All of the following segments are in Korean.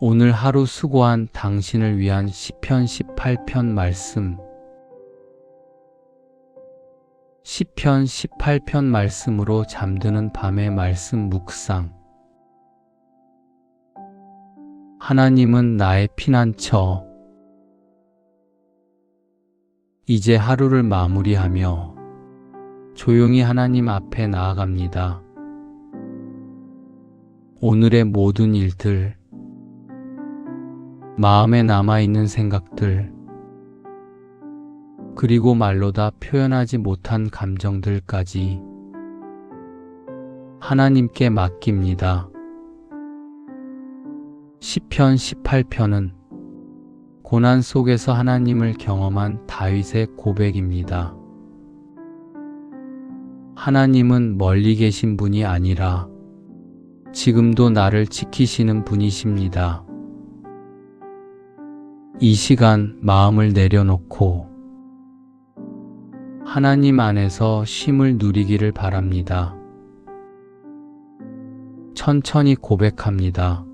오늘 하루 수고한 당신을 위한 시편 18편 말씀. 시편 18편 말씀으로 잠드는 밤의 말씀 묵상. 하나님은 나의 피난처. 이제 하루를 마무리하며 조용히 하나님 앞에 나아갑니다. 오늘의 모든 일들, 마음에 남아있는 생각들, 그리고 말로 다 표현하지 못한 감정들까지 하나님께 맡깁니다. 시편 18편은 고난 속에서 하나님을 경험한 다윗의 고백입니다. 하나님은 멀리 계신 분이 아니라 지금도 나를 지키시는 분이십니다. 이 시간 마음을 내려놓고 하나님 안에서 쉼을 누리기를 바랍니다. 천천히 고백합니다.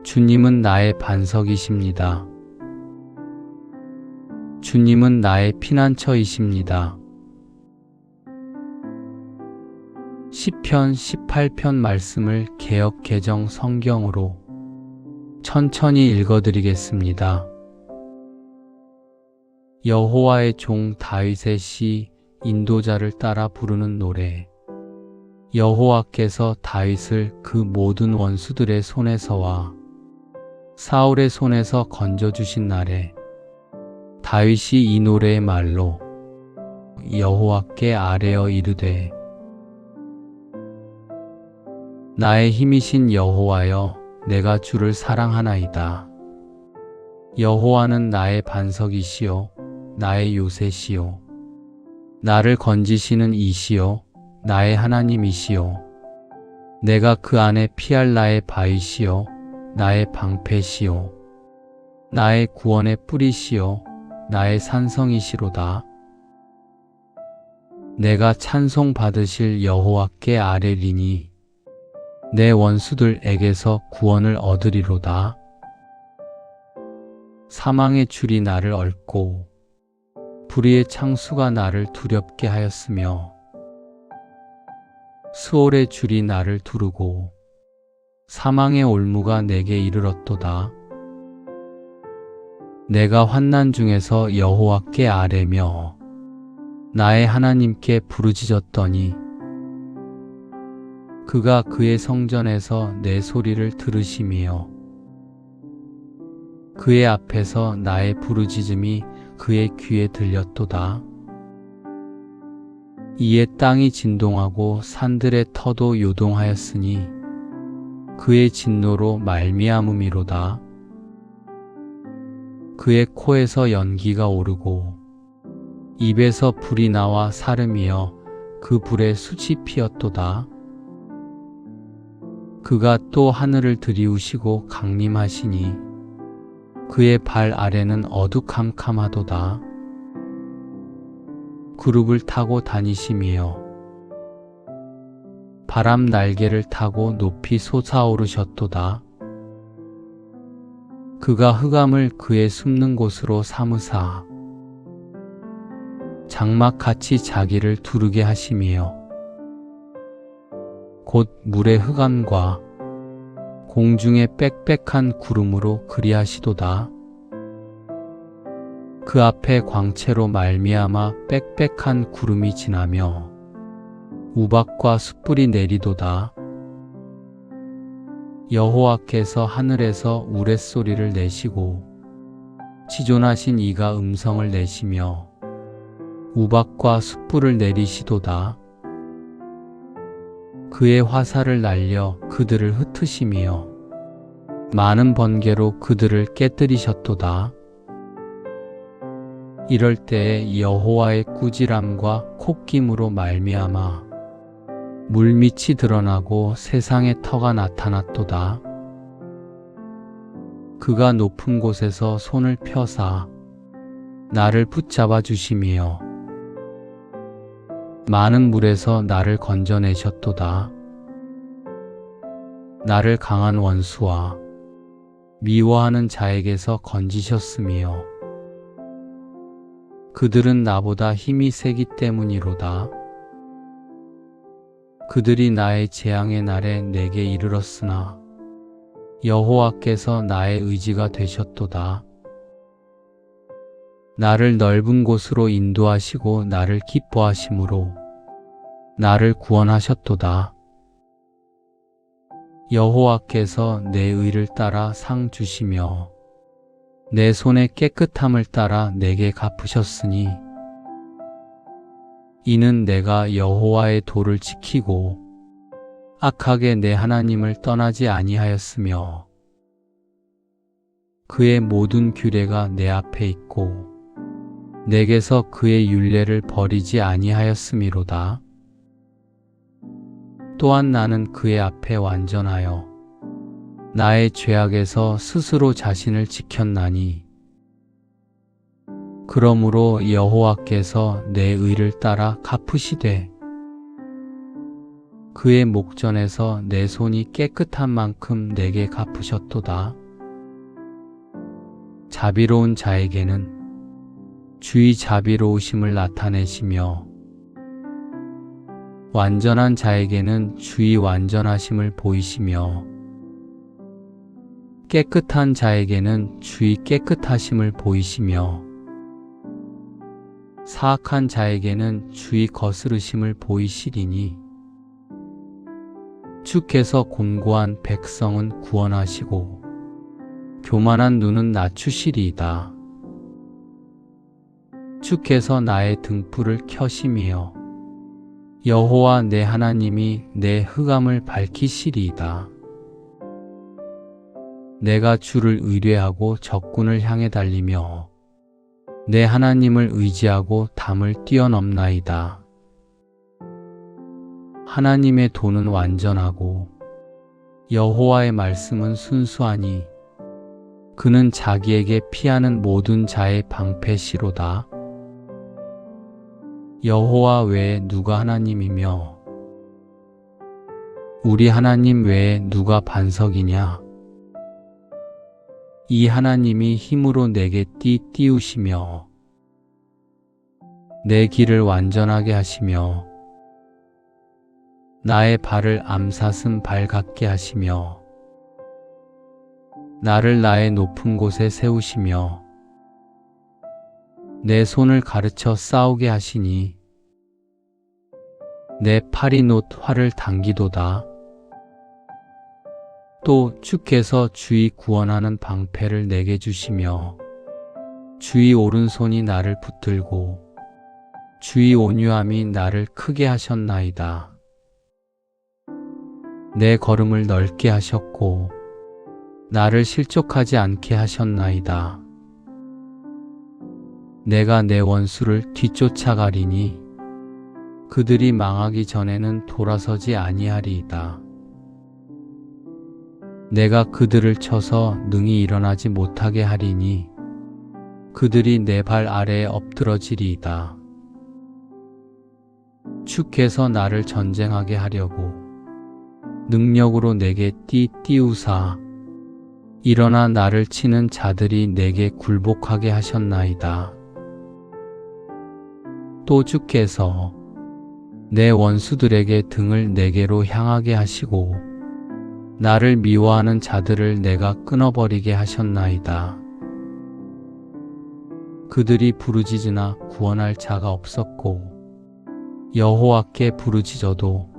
주님은 나의 반석이십니다. 주님은 나의 피난처이십니다. 시편 18편 말씀을 개역 개정 성경으로 천천히 읽어드리겠습니다. 여호와의 종 다윗의 시, 인도자를 따라 부르는 노래. 여호와께서 다윗을 그 모든 원수들의 손에서와 사울의 손에서 건져주신 날에 다윗이 이 노래의 말로 여호와께 아뢰어 이르되, 나의 힘이신 여호와여, 내가 주를 사랑하나이다. 여호와는 나의 반석이시요 나의 요새시요 나를 건지시는 이시요 나의 하나님이시요 내가 그 안에 피할 나의 바위시요 나의 방패시요 나의 구원의 뿌리시요 나의 산성이시로다. 내가 찬송 받으실 여호와께 아뢰리니 내 원수들에게서 구원을 얻으리로다. 사망의 줄이 나를 얽고 불의의 창수가 나를 두렵게 하였으며 수월의 줄이 나를 두르고 사망의 올무가 내게 이르렀도다. 내가 환난 중에서 여호와께 아뢰며 나의 하나님께 부르짖었더니 그가 그의 성전에서 내 소리를 들으시며 그의 앞에서 나의 부르짖음이 그의 귀에 들렸도다. 이에 땅이 진동하고 산들의 터도 요동하였으니 그의 진노로 말미암음이로다. 그의 코에서 연기가 오르고 입에서 불이 나와 사름이여 그 불에 숯이 피었도다. 그가 또 하늘을 들이우시고 강림하시니 그의 발 아래는 어두캄캄하도다. 구룹을 타고 다니시며 바람 날개를 타고 높이 솟아오르셨도다. 그가 흑암을 그의 숨는 곳으로 삼으사 장막같이 자기를 두르게 하시며 곧 물의 흑암과 공중의 빽빽한 구름으로 그리하시도다. 그 앞에 광채로 말미암아 빽빽한 구름이 지나며 우박과 숯불이 내리도다. 여호와께서 하늘에서 우레소리를 내시고 지존하신 이가 음성을 내시며 우박과 숯불을 내리시도다. 그의 화살을 날려 그들을 흩으시며 많은 번개로 그들을 깨뜨리셨도다. 이럴 때에 여호와의 꾸지람과 콧김으로 말미암아 물밑이 드러나고 세상의 터가 나타났도다. 그가 높은 곳에서 손을 펴사 나를 붙잡아 주시며 많은 물에서 나를 건져내셨도다. 나를 강한 원수와 미워하는 자에게서 건지셨으며 그들은 나보다 힘이 세기 때문이로다. 그들이 나의 재앙의 날에 내게 이르렀으나 여호와께서 나의 의지가 되셨도다. 나를 넓은 곳으로 인도하시고 나를 기뻐하심으로 나를 구원하셨도다. 여호와께서 내 의를 따라 상 주시며 내 손의 깨끗함을 따라 내게 갚으셨으니 이는 내가 여호와의 도를 지키고 악하게 내 하나님을 떠나지 아니하였으며 그의 모든 규례가 내 앞에 있고 내게서 그의 율례를 버리지 아니하였음이로다. 또한 나는 그의 앞에 완전하여 나의 죄악에서 스스로 자신을 지켰나니 그러므로 여호와께서 내 의를 따라 갚으시되 그의 목전에서 내 손이 깨끗한 만큼 내게 갚으셨도다. 자비로운 자에게는 주의 자비로우심을 나타내시며 완전한 자에게는 주의 완전하심을 보이시며 깨끗한 자에게는 주의 깨끗하심을 보이시며 사악한 자에게는 주의 거스르심을 보이시리니 주께서 곤고한 백성은 구원하시고 교만한 눈은 낮추시리이다. 주께서 나의 등불을 켜심이여 여호와 내 하나님이 내 흑암을 밝히시리이다. 내가 주를 의뢰하고 적군을 향해 달리며 내 하나님을 의지하고 담을 뛰어넘나이다. 하나님의 도는 완전하고 여호와의 말씀은 순수하니 그는 자기에게 피하는 모든 자의 방패시로다. 여호와 외에 누가 하나님이며 우리 하나님 외에 누가 반석이냐? 이 하나님이 힘으로 내게 띄우시며 내 길을 완전하게 하시며 나의 발을 암사슴 발 같게 하시며 나를 나의 높은 곳에 세우시며 내 손을 가르쳐 싸우게 하시니 내 팔이 놋 활을 당기도다. 또 주께서 주의 구원하는 방패를 내게 주시며 주의 오른손이 나를 붙들고 주의 온유함이 나를 크게 하셨나이다. 내 걸음을 넓게 하셨고 나를 실족하지 않게 하셨나이다. 내가 내 원수를 뒤쫓아가리니 그들이 망하기 전에는 돌아서지 아니하리이다. 내가 그들을 쳐서 능히 일어나지 못하게 하리니 그들이 내 발 아래에 엎드러지리이다. 주께서 나를 전쟁하게 하려고 능력으로 내게 띄우사 일어나 나를 치는 자들이 내게 굴복하게 하셨나이다. 또 주께서 내 원수들에게 등을 내게로 향하게 하시고 나를 미워하는 자들을 내가 끊어버리게 하셨나이다. 그들이 부르짖으나 구원할 자가 없었고 여호와께 부르짖어도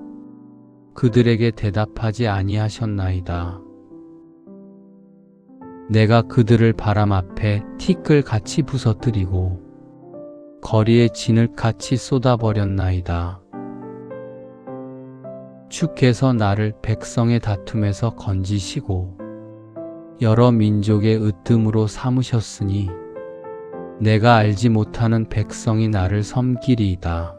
그들에게 대답하지 아니하셨나이다. 내가 그들을 바람 앞에 티끌같이 부서뜨리고 거리에 진흙같이 쏟아버렸나이다. 주께서 나를 백성의 다툼에서 건지시고 여러 민족의 으뜸으로 삼으셨으니 내가 알지 못하는 백성이 나를 섬기리이다.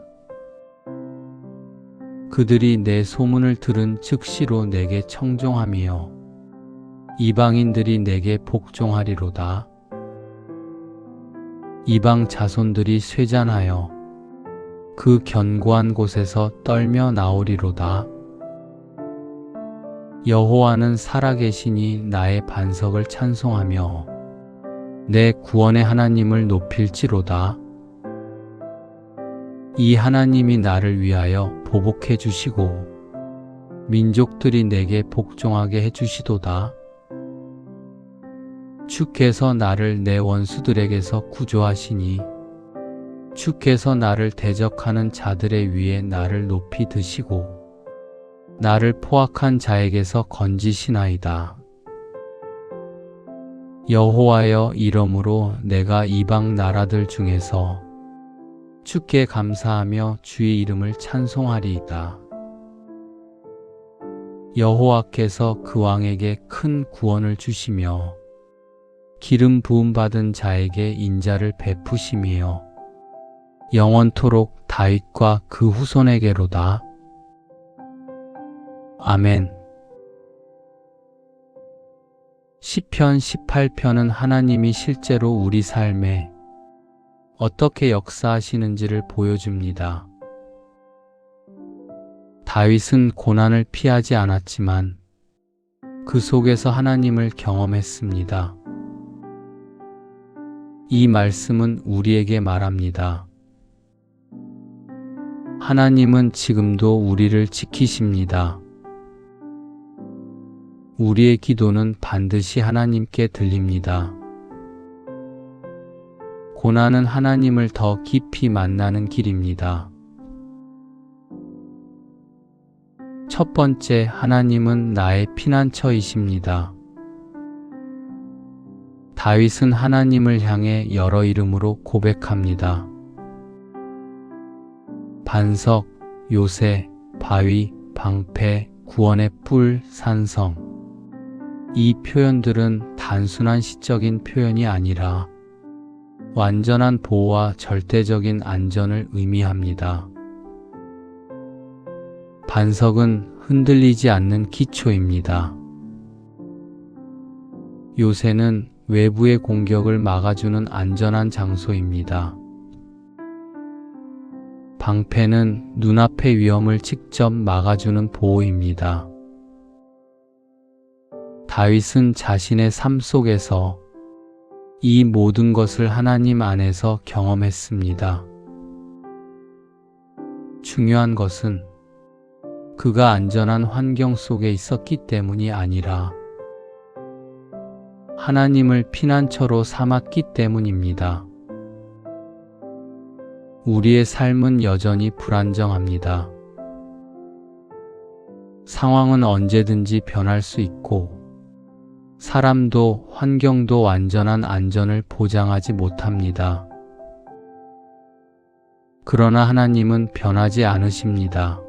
그들이 내 소문을 들은 즉시로 내게 청종하며 이방인들이 내게 복종하리로다. 이방 자손들이 쇠잔하여 그 견고한 곳에서 떨며 나오리로다. 여호와는 살아계시니 나의 반석을 찬송하며 내 구원의 하나님을 높일지로다. 이 하나님이 나를 위하여 보복해 주시고 민족들이 내게 복종하게 해 주시도다. 주께서 나를 내 원수들에게서 구조하시니 주께서 나를 대적하는 자들의 위에 나를 높이 드시고 나를 포악한 자에게서 건지시나이다. 여호와여, 이러므로 내가 이방 나라들 중에서 주께 감사하며 주의 이름을 찬송하리이다. 여호와께서 그 왕에게 큰 구원을 주시며 기름 부음 받은 자에게 인자를 베푸심이요 영원토록 다윗과 그 후손에게로다. 아멘. 시편 18편은 하나님이 실제로 우리 삶에 어떻게 역사하시는지를 보여줍니다. 다윗은 고난을 피하지 않았지만 그 속에서 하나님을 경험했습니다. 이 말씀은 우리에게 말합니다. 하나님은 지금도 우리를 지키십니다. 우리의 기도는 반드시 하나님께 들립니다. 고난은 하나님을 더 깊이 만나는 길입니다. 첫 번째, 하나님은 나의 피난처이십니다. 다윗은 하나님을 향해 여러 이름으로 고백합니다. 반석, 요새, 바위, 방패, 구원의 뿔, 산성. 이 표현들은 단순한 시적인 표현이 아니라 완전한 보호와 절대적인 안전을 의미합니다. 반석은 흔들리지 않는 기초입니다. 요새는 외부의 공격을 막아주는 안전한 장소입니다. 방패는 눈앞의 위험을 직접 막아주는 보호입니다. 다윗은 자신의 삶 속에서 이 모든 것을 하나님 안에서 경험했습니다. 중요한 것은 그가 안전한 환경 속에 있었기 때문이 아니라 하나님을 피난처로 삼았기 때문입니다. 우리의 삶은 여전히 불안정합니다. 상황은 언제든지 변할 수 있고 사람도 환경도 완전한 안전을 보장하지 못합니다. 그러나 하나님은 변하지 않으십니다.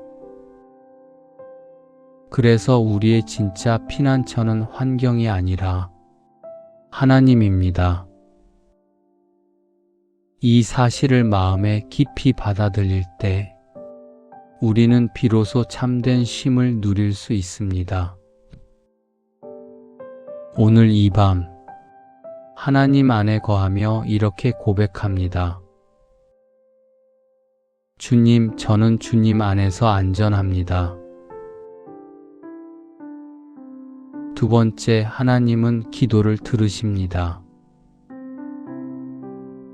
그래서 우리의 진짜 피난처는 환경이 아니라 하나님입니다. 이 사실을 마음에 깊이 받아들일 때 우리는 비로소 참된 쉼을 누릴 수 있습니다. 오늘 이 밤 하나님 안에 거하며 이렇게 고백합니다. 주님, 저는 주님 안에서 안전합니다. 두 번째, 하나님은 기도를 들으십니다.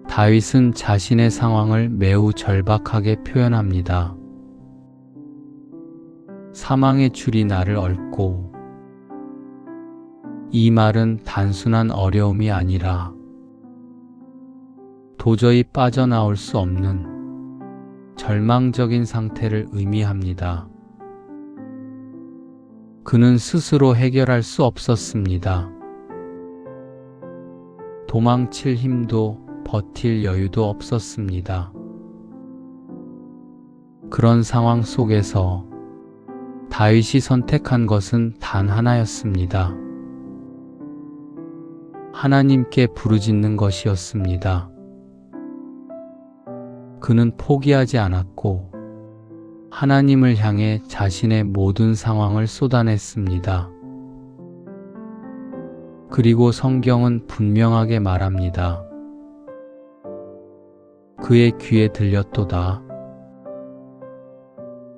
다윗은 자신의 상황을 매우 절박하게 표현합니다. 사망의 줄이 나를 얽고, 이 말은 단순한 어려움이 아니라 도저히 빠져나올 수 없는 절망적인 상태를 의미합니다. 그는 스스로 해결할 수 없었습니다. 도망칠 힘도 버틸 여유도 없었습니다. 그런 상황 속에서 다윗이 선택한 것은 단 하나였습니다. 하나님께 부르짖는 것이었습니다. 그는 포기하지 않았고 하나님을 향해 자신의 모든 상황을 쏟아냈습니다. 그리고 성경은 분명하게 말합니다. 그의 귀에 들렸도다.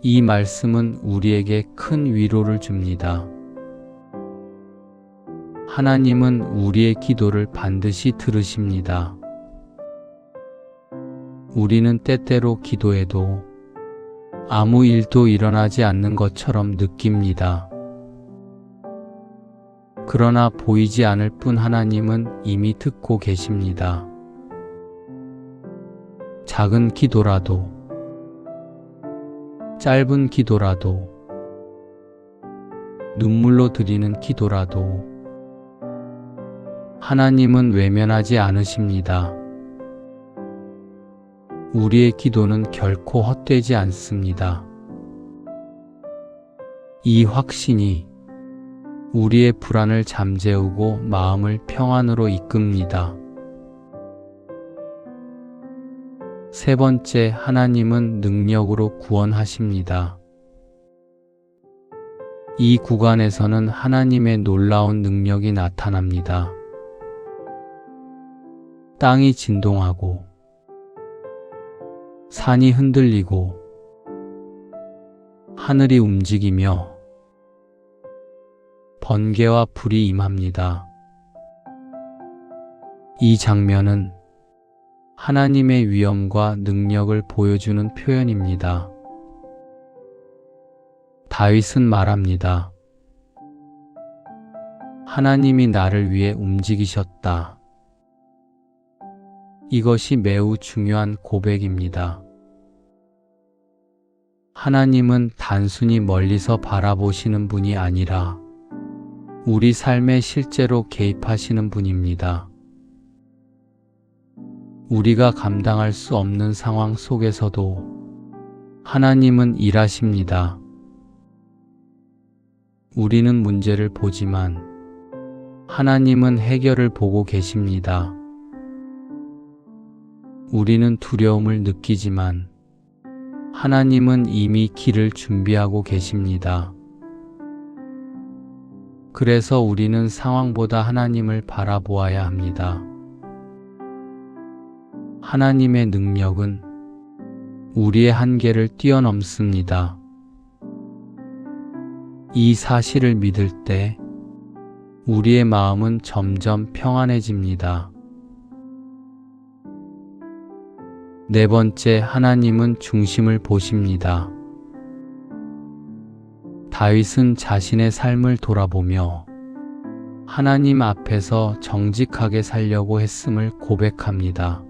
이 말씀은 우리에게 큰 위로를 줍니다. 하나님은 우리의 기도를 반드시 들으십니다. 우리는 때때로 기도해도 아무 일도 일어나지 않는 것처럼 느낍니다. 그러나 보이지 않을 뿐 하나님은 이미 듣고 계십니다. 작은 기도라도, 짧은 기도라도, 눈물로 드리는 기도라도 하나님은 외면하지 않으십니다. 우리의 기도는 결코 헛되지 않습니다. 이 확신이 우리의 불안을 잠재우고 마음을 평안으로 이끕니다. 세 번째, 하나님은 능력으로 구원하십니다. 이 구간에서는 하나님의 놀라운 능력이 나타납니다. 땅이 진동하고 산이 흔들리고 하늘이 움직이며 번개와 불이 임합니다. 이 장면은 하나님의 위엄과 능력을 보여주는 표현입니다. 다윗은 말합니다. 하나님이 나를 위해 움직이셨다. 이것이 매우 중요한 고백입니다. 하나님은 단순히 멀리서 바라보시는 분이 아니라 우리 삶에 실제로 개입하시는 분입니다. 우리가 감당할 수 없는 상황 속에서도 하나님은 일하십니다. 우리는 문제를 보지만 하나님은 해결을 보고 계십니다. 우리는 두려움을 느끼지만 하나님은 이미 길을 준비하고 계십니다. 그래서 우리는 상황보다 하나님을 바라보아야 합니다. 하나님의 능력은 우리의 한계를 뛰어넘습니다. 이 사실을 믿을 때 우리의 마음은 점점 평안해집니다. 네 번째, 하나님은 중심을 보십니다. 다윗은 자신의 삶을 돌아보며 하나님 앞에서 정직하게 살려고 했음을 고백합니다.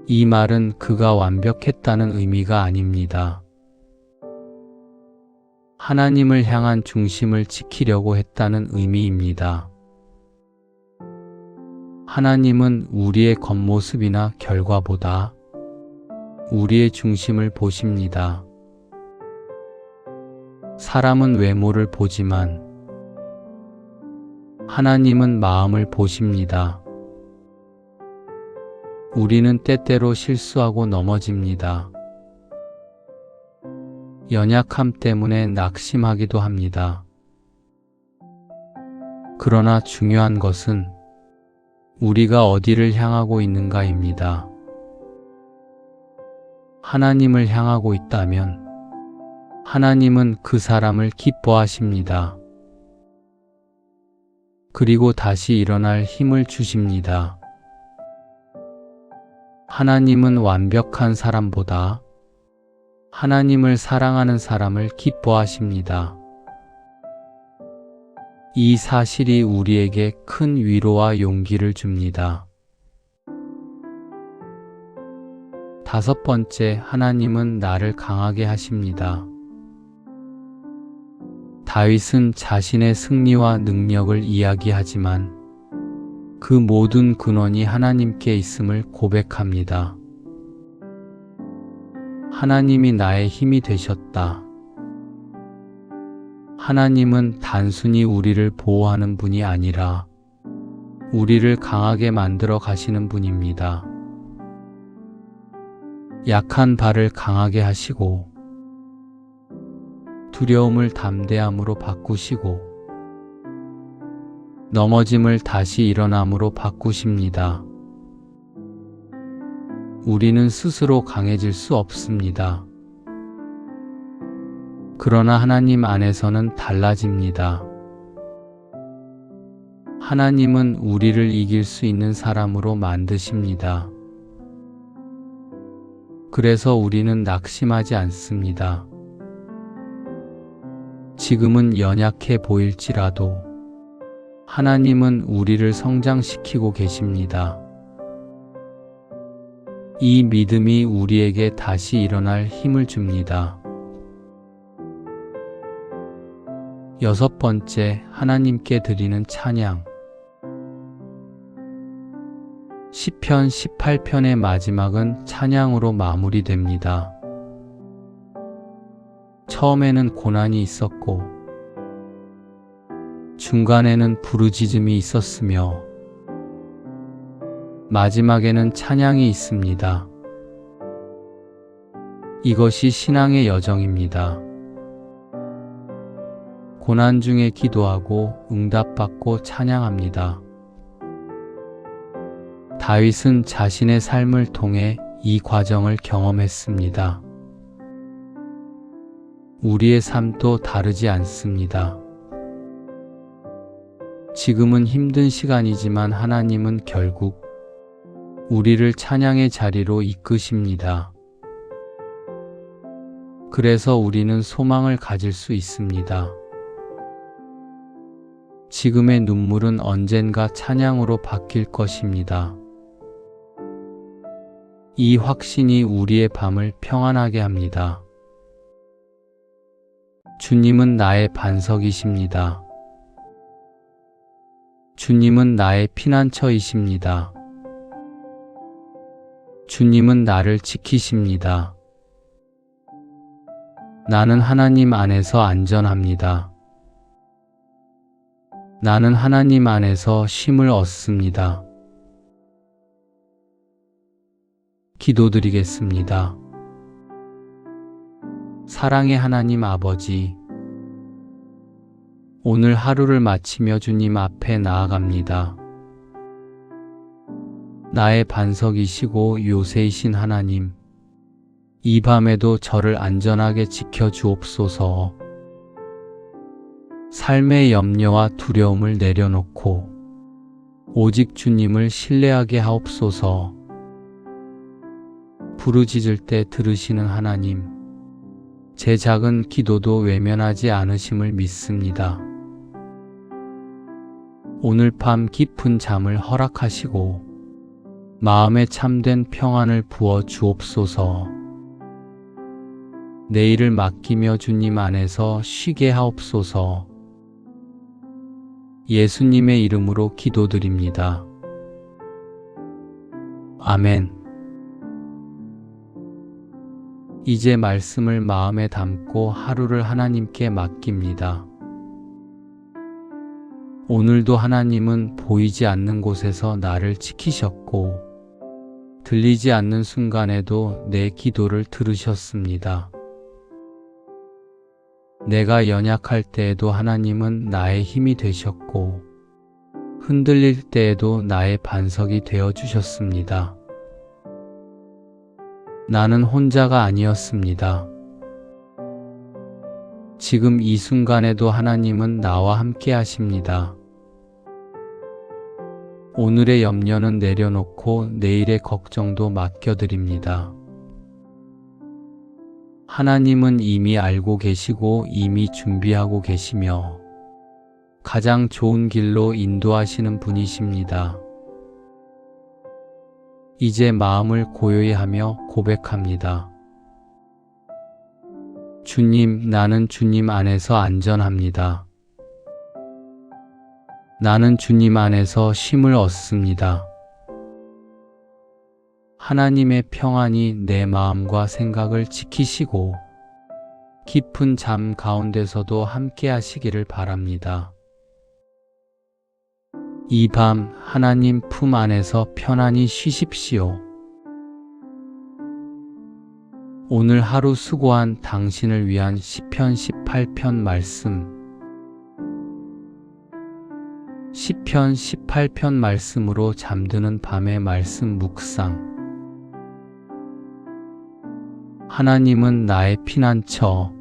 이 말은 그가 완벽했다는 의미가 아닙니다. 하나님을 향한 중심을 지키려고 했다는 의미입니다. 하나님은 우리의 겉모습이나 결과보다 우리의 중심을 보십니다. 사람은 외모를 보지만 하나님은 마음을 보십니다. 우리는 때때로 실수하고 넘어집니다. 연약함 때문에 낙심하기도 합니다. 그러나 중요한 것은 우리가 어디를 향하고 있는가입니다. 하나님을 향하고 있다면 하나님은 그 사람을 기뻐하십니다. 그리고 다시 일어날 힘을 주십니다. 하나님은 완벽한 사람보다 하나님을 사랑하는 사람을 기뻐하십니다. 이 사실이 우리에게 큰 위로와 용기를 줍니다. 다섯 번째, 하나님은 나를 강하게 하십니다. 다윗은 자신의 승리와 능력을 이야기하지만 그 모든 근원이 하나님께 있음을 고백합니다. 하나님이 나의 힘이 되셨다. 하나님은 단순히 우리를 보호하는 분이 아니라 우리를 강하게 만들어 가시는 분입니다. 약한 발을 강하게 하시고 두려움을 담대함으로 바꾸시고 넘어짐을 다시 일어남으로 바꾸십니다. 우리는 스스로 강해질 수 없습니다. 그러나 하나님 안에서는 달라집니다. 하나님은 우리를 이길 수 있는 사람으로 만드십니다. 그래서 우리는 낙심하지 않습니다. 지금은 연약해 보일지라도 하나님은 우리를 성장시키고 계십니다. 이 믿음이 우리에게 다시 일어날 힘을 줍니다. 6번째, 하나님께 드리는 찬양. 시편 18편의 마지막은 찬양으로 마무리됩니다. 처음에는 고난이 있었고 중간에는 부르짖음이 있었으며 마지막에는 찬양이 있습니다. 이것이 신앙의 여정입니다. 고난 중에 기도하고 응답받고 찬양합니다. 다윗은 자신의 삶을 통해 이 과정을 경험했습니다. 우리의 삶도 다르지 않습니다. 지금은 힘든 시간이지만 하나님은 결국 우리를 찬양의 자리로 이끄십니다. 그래서 우리는 소망을 가질 수 있습니다. 지금의 눈물은 언젠가 찬양으로 바뀔 것입니다. 이 확신이 우리의 밤을 평안하게 합니다. 주님은 나의 반석이십니다. 주님은 나의 피난처이십니다. 주님은 나를 지키십니다. 나는 하나님 안에서 안전합니다. 나는 하나님 안에서 쉼을 얻습니다. 기도드리겠습니다. 사랑의 하나님 아버지, 오늘 하루를 마치며 주님 앞에 나아갑니다. 나의 반석이시고 요새이신 하나님, 이 밤에도 저를 안전하게 지켜주옵소서. 삶의 염려와 두려움을 내려놓고 오직 주님을 신뢰하게 하옵소서. 부르짖을 때 들으시는 하나님, 제 작은 기도도 외면하지 않으심을 믿습니다. 오늘 밤 깊은 잠을 허락하시고 마음에 참된 평안을 부어 주옵소서. 내일을 맡기며 주님 안에서 쉬게 하옵소서. 예수님의 이름으로 기도드립니다. 아멘. 이제 말씀을 마음에 담고 하루를 하나님께 맡깁니다. 오늘도 하나님은 보이지 않는 곳에서 나를 지키셨고 들리지 않는 순간에도 내 기도를 들으셨습니다. 내가 연약할 때에도 하나님은 나의 힘이 되셨고 흔들릴 때에도 나의 반석이 되어 주셨습니다. 나는 혼자가 아니었습니다. 지금 이 순간에도 하나님은 나와 함께 하십니다. 오늘의 염려는 내려놓고 내일의 걱정도 맡겨드립니다. 하나님은 이미 알고 계시고 이미 준비하고 계시며 가장 좋은 길로 인도하시는 분이십니다. 이제 마음을 고요히 하며 고백합니다. 주님, 나는 주님 안에서 안전합니다. 나는 주님 안에서 쉼을 얻습니다. 하나님의 평안이 내 마음과 생각을 지키시고 깊은 잠 가운데서도 함께 하시기를 바랍니다. 이 밤 하나님 품 안에서 편안히 쉬십시오. 오늘 하루 수고한 당신을 위한 시편 18편 말씀. 시편 18편 말씀으로 잠드는 밤의 말씀 묵상. 하나님은 나의 피난처.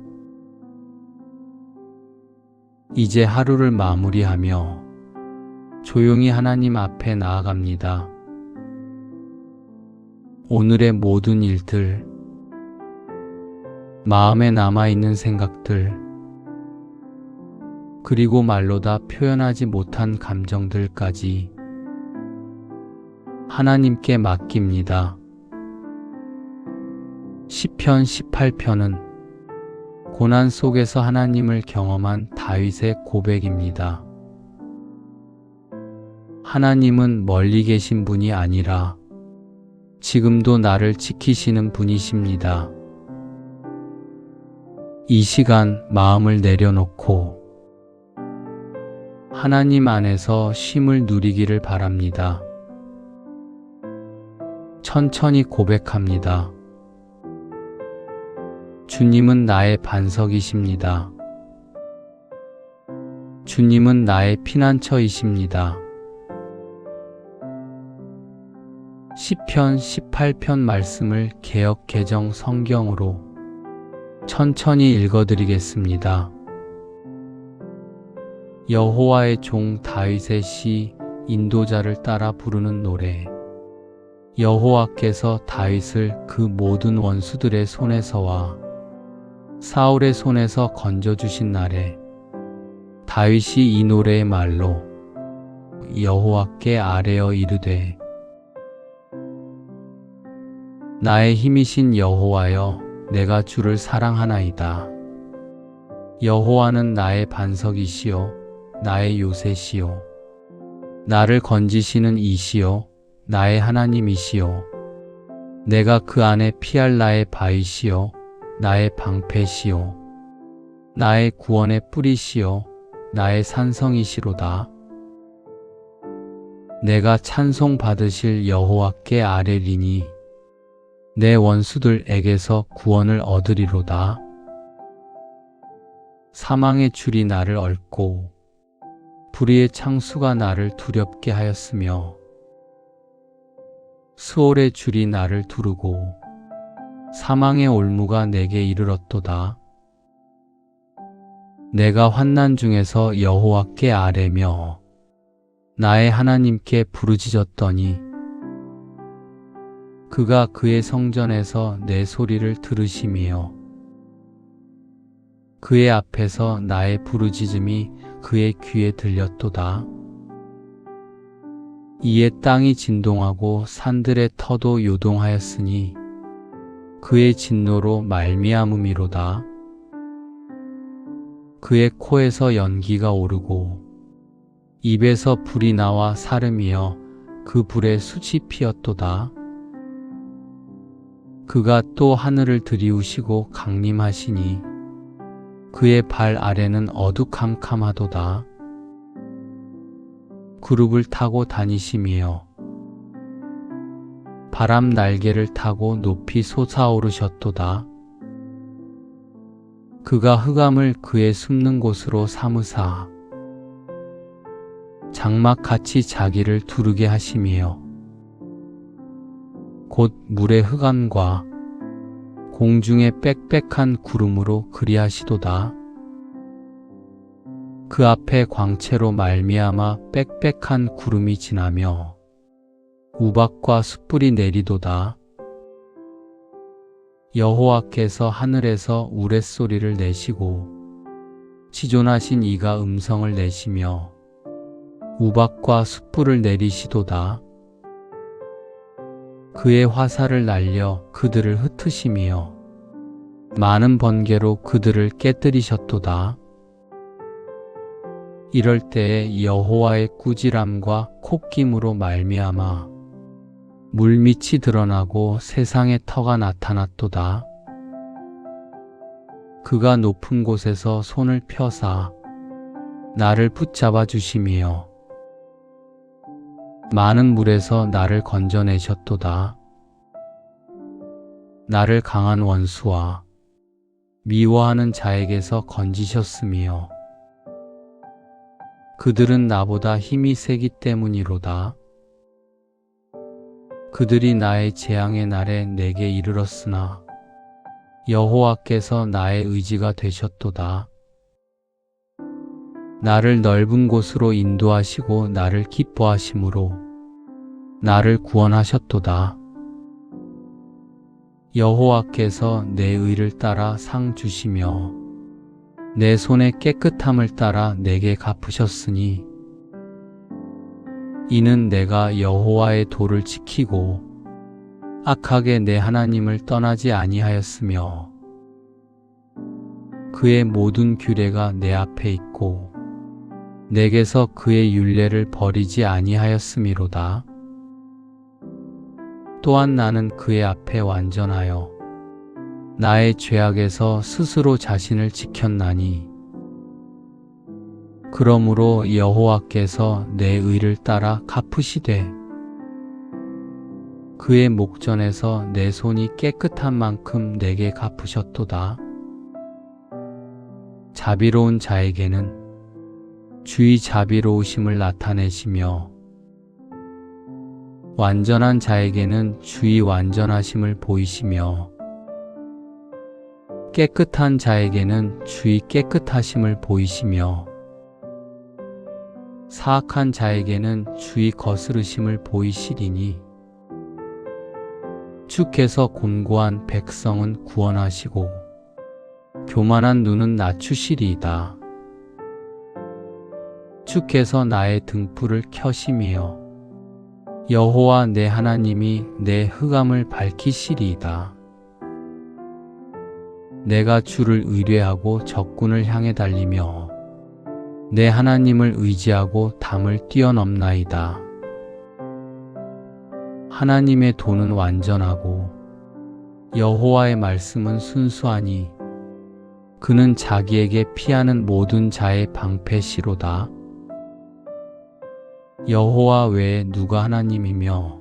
이제 하루를 마무리하며 조용히 하나님 앞에 나아갑니다. 오늘의 모든 일들, 마음에 남아있는 생각들, 그리고 말로 다 표현하지 못한 감정들까지 하나님께 맡깁니다. 시편 18편은 고난 속에서 하나님을 경험한 다윗의 고백입니다. 하나님은 멀리 계신 분이 아니라 지금도 나를 지키시는 분이십니다. 이 시간 마음을 내려놓고 하나님 안에서 쉼을 누리기를 바랍니다. 천천히 고백합니다. 주님은 나의 반석이십니다. 주님은 나의 피난처이십니다. 시편 18편 말씀을 개역 개정 성경으로 천천히 읽어드리겠습니다. 여호와의 종 다윗의 시, 인도자를 따라 부르는 노래. 여호와께서 다윗을 그 모든 원수들의 손에서와 사울의 손에서 건져주신 날에 다윗이 이 노래의 말로 여호와께 아뢰어 이르되 나의 힘이신 여호와여, 내가 주를 사랑하나이다. 여호와는 나의 반석이시요 나의 요새시요 나를 건지시는 이시요 나의 하나님이시요 내가 그 안에 피할 나의 바위시요 나의 방패시요 나의 구원의 뿌리시요 나의 산성이시로다. 내가 찬송 받으실 여호와께 아뢰리니 내 원수들에게서 구원을 얻으리로다. 사망의 줄이 나를 얽고 불의의 창수가 나를 두렵게 하였으며 수월의 줄이 나를 두르고 사망의 올무가 내게 이르렀도다. 내가 환난 중에서 여호와께 아뢰며 나의 하나님께 부르짖었더니 그가 그의 성전에서 내 소리를 들으시며 그의 앞에서 나의 부르짖음이 그의 귀에 들렸도다. 이에 땅이 진동하고 산들의 터도 요동하였으니 그의 진노로 말미암음이로다. 그의 코에서 연기가 오르고 입에서 불이 나와 사름이여 그 불에 숯이 피었도다. 그가 또 하늘을 들이우시고 강림하시니 그의 발 아래는 어두캄캄하도다. 그룹을 타고 다니시며 바람 날개를 타고 높이 솟아오르셨도다. 그가 흑암을 그의 숨는 곳으로 삼으사 장막같이 자기를 두르게 하시며 곧 물의 흑암과 공중의 빽빽한 구름으로 그리하시도다. 그 앞에 광채로 말미암아 빽빽한 구름이 지나며 우박과 숯불이 내리도다. 여호와께서 하늘에서 우레소리를 내시고 지존하신 이가 음성을 내시며 우박과 숯불을 내리시도다. 그의 화살을 날려 그들을 흩으시며 많은 번개로 그들을 깨뜨리셨도다. 이럴 때에 여호와의 꾸지람과 콧김으로 말미암아 물밑이 드러나고 세상의 터가 나타났도다. 그가 높은 곳에서 손을 펴사 나를 붙잡아 주시며 많은 물에서 나를 건져내셨도다. 나를 강한 원수와 미워하는 자에게서 건지셨으며 그들은 나보다 힘이 세기 때문이로다. 그들이 나의 재앙의 날에 내게 이르렀으나 여호와께서 나의 의지가 되셨도다. 나를 넓은 곳으로 인도하시고 나를 기뻐하심으로 나를 구원하셨도다. 여호와께서 내 의를 따라 상 주시며 내 손의 깨끗함을 따라 내게 갚으셨으니 이는 내가 여호와의 도를 지키고 악하게 내 하나님을 떠나지 아니하였으며 그의 모든 규례가 내 앞에 있고 내게서 그의 율례를 버리지 아니하였음이로다. 또한 나는 그의 앞에 완전하여 나의 죄악에서 스스로 자신을 지켰나니 그러므로 여호와께서 내 의를 따라 갚으시되 그의 목전에서 내 손이 깨끗한 만큼 내게 갚으셨도다. 자비로운 자에게는 주의 자비로우심을 나타내시며 완전한 자에게는 주의 완전하심을 보이시며 깨끗한 자에게는 주의 깨끗하심을 보이시며 사악한 자에게는 주의 거스르심을 보이시리니 주께서 곤고한 백성은 구원하시고 교만한 눈은 낮추시리이다. 주께서 나의 등불을 켜심이여 여호와 내 하나님이 내 흑암을 밝히시리이다. 내가 주를 의뢰하고 적군을 향해 달리며 내 하나님을 의지하고 담을 뛰어넘나이다. 하나님의 도는 완전하고 여호와의 말씀은 순수하니 그는 자기에게 피하는 모든 자의 방패시로다. 여호와 외에 누가 하나님이며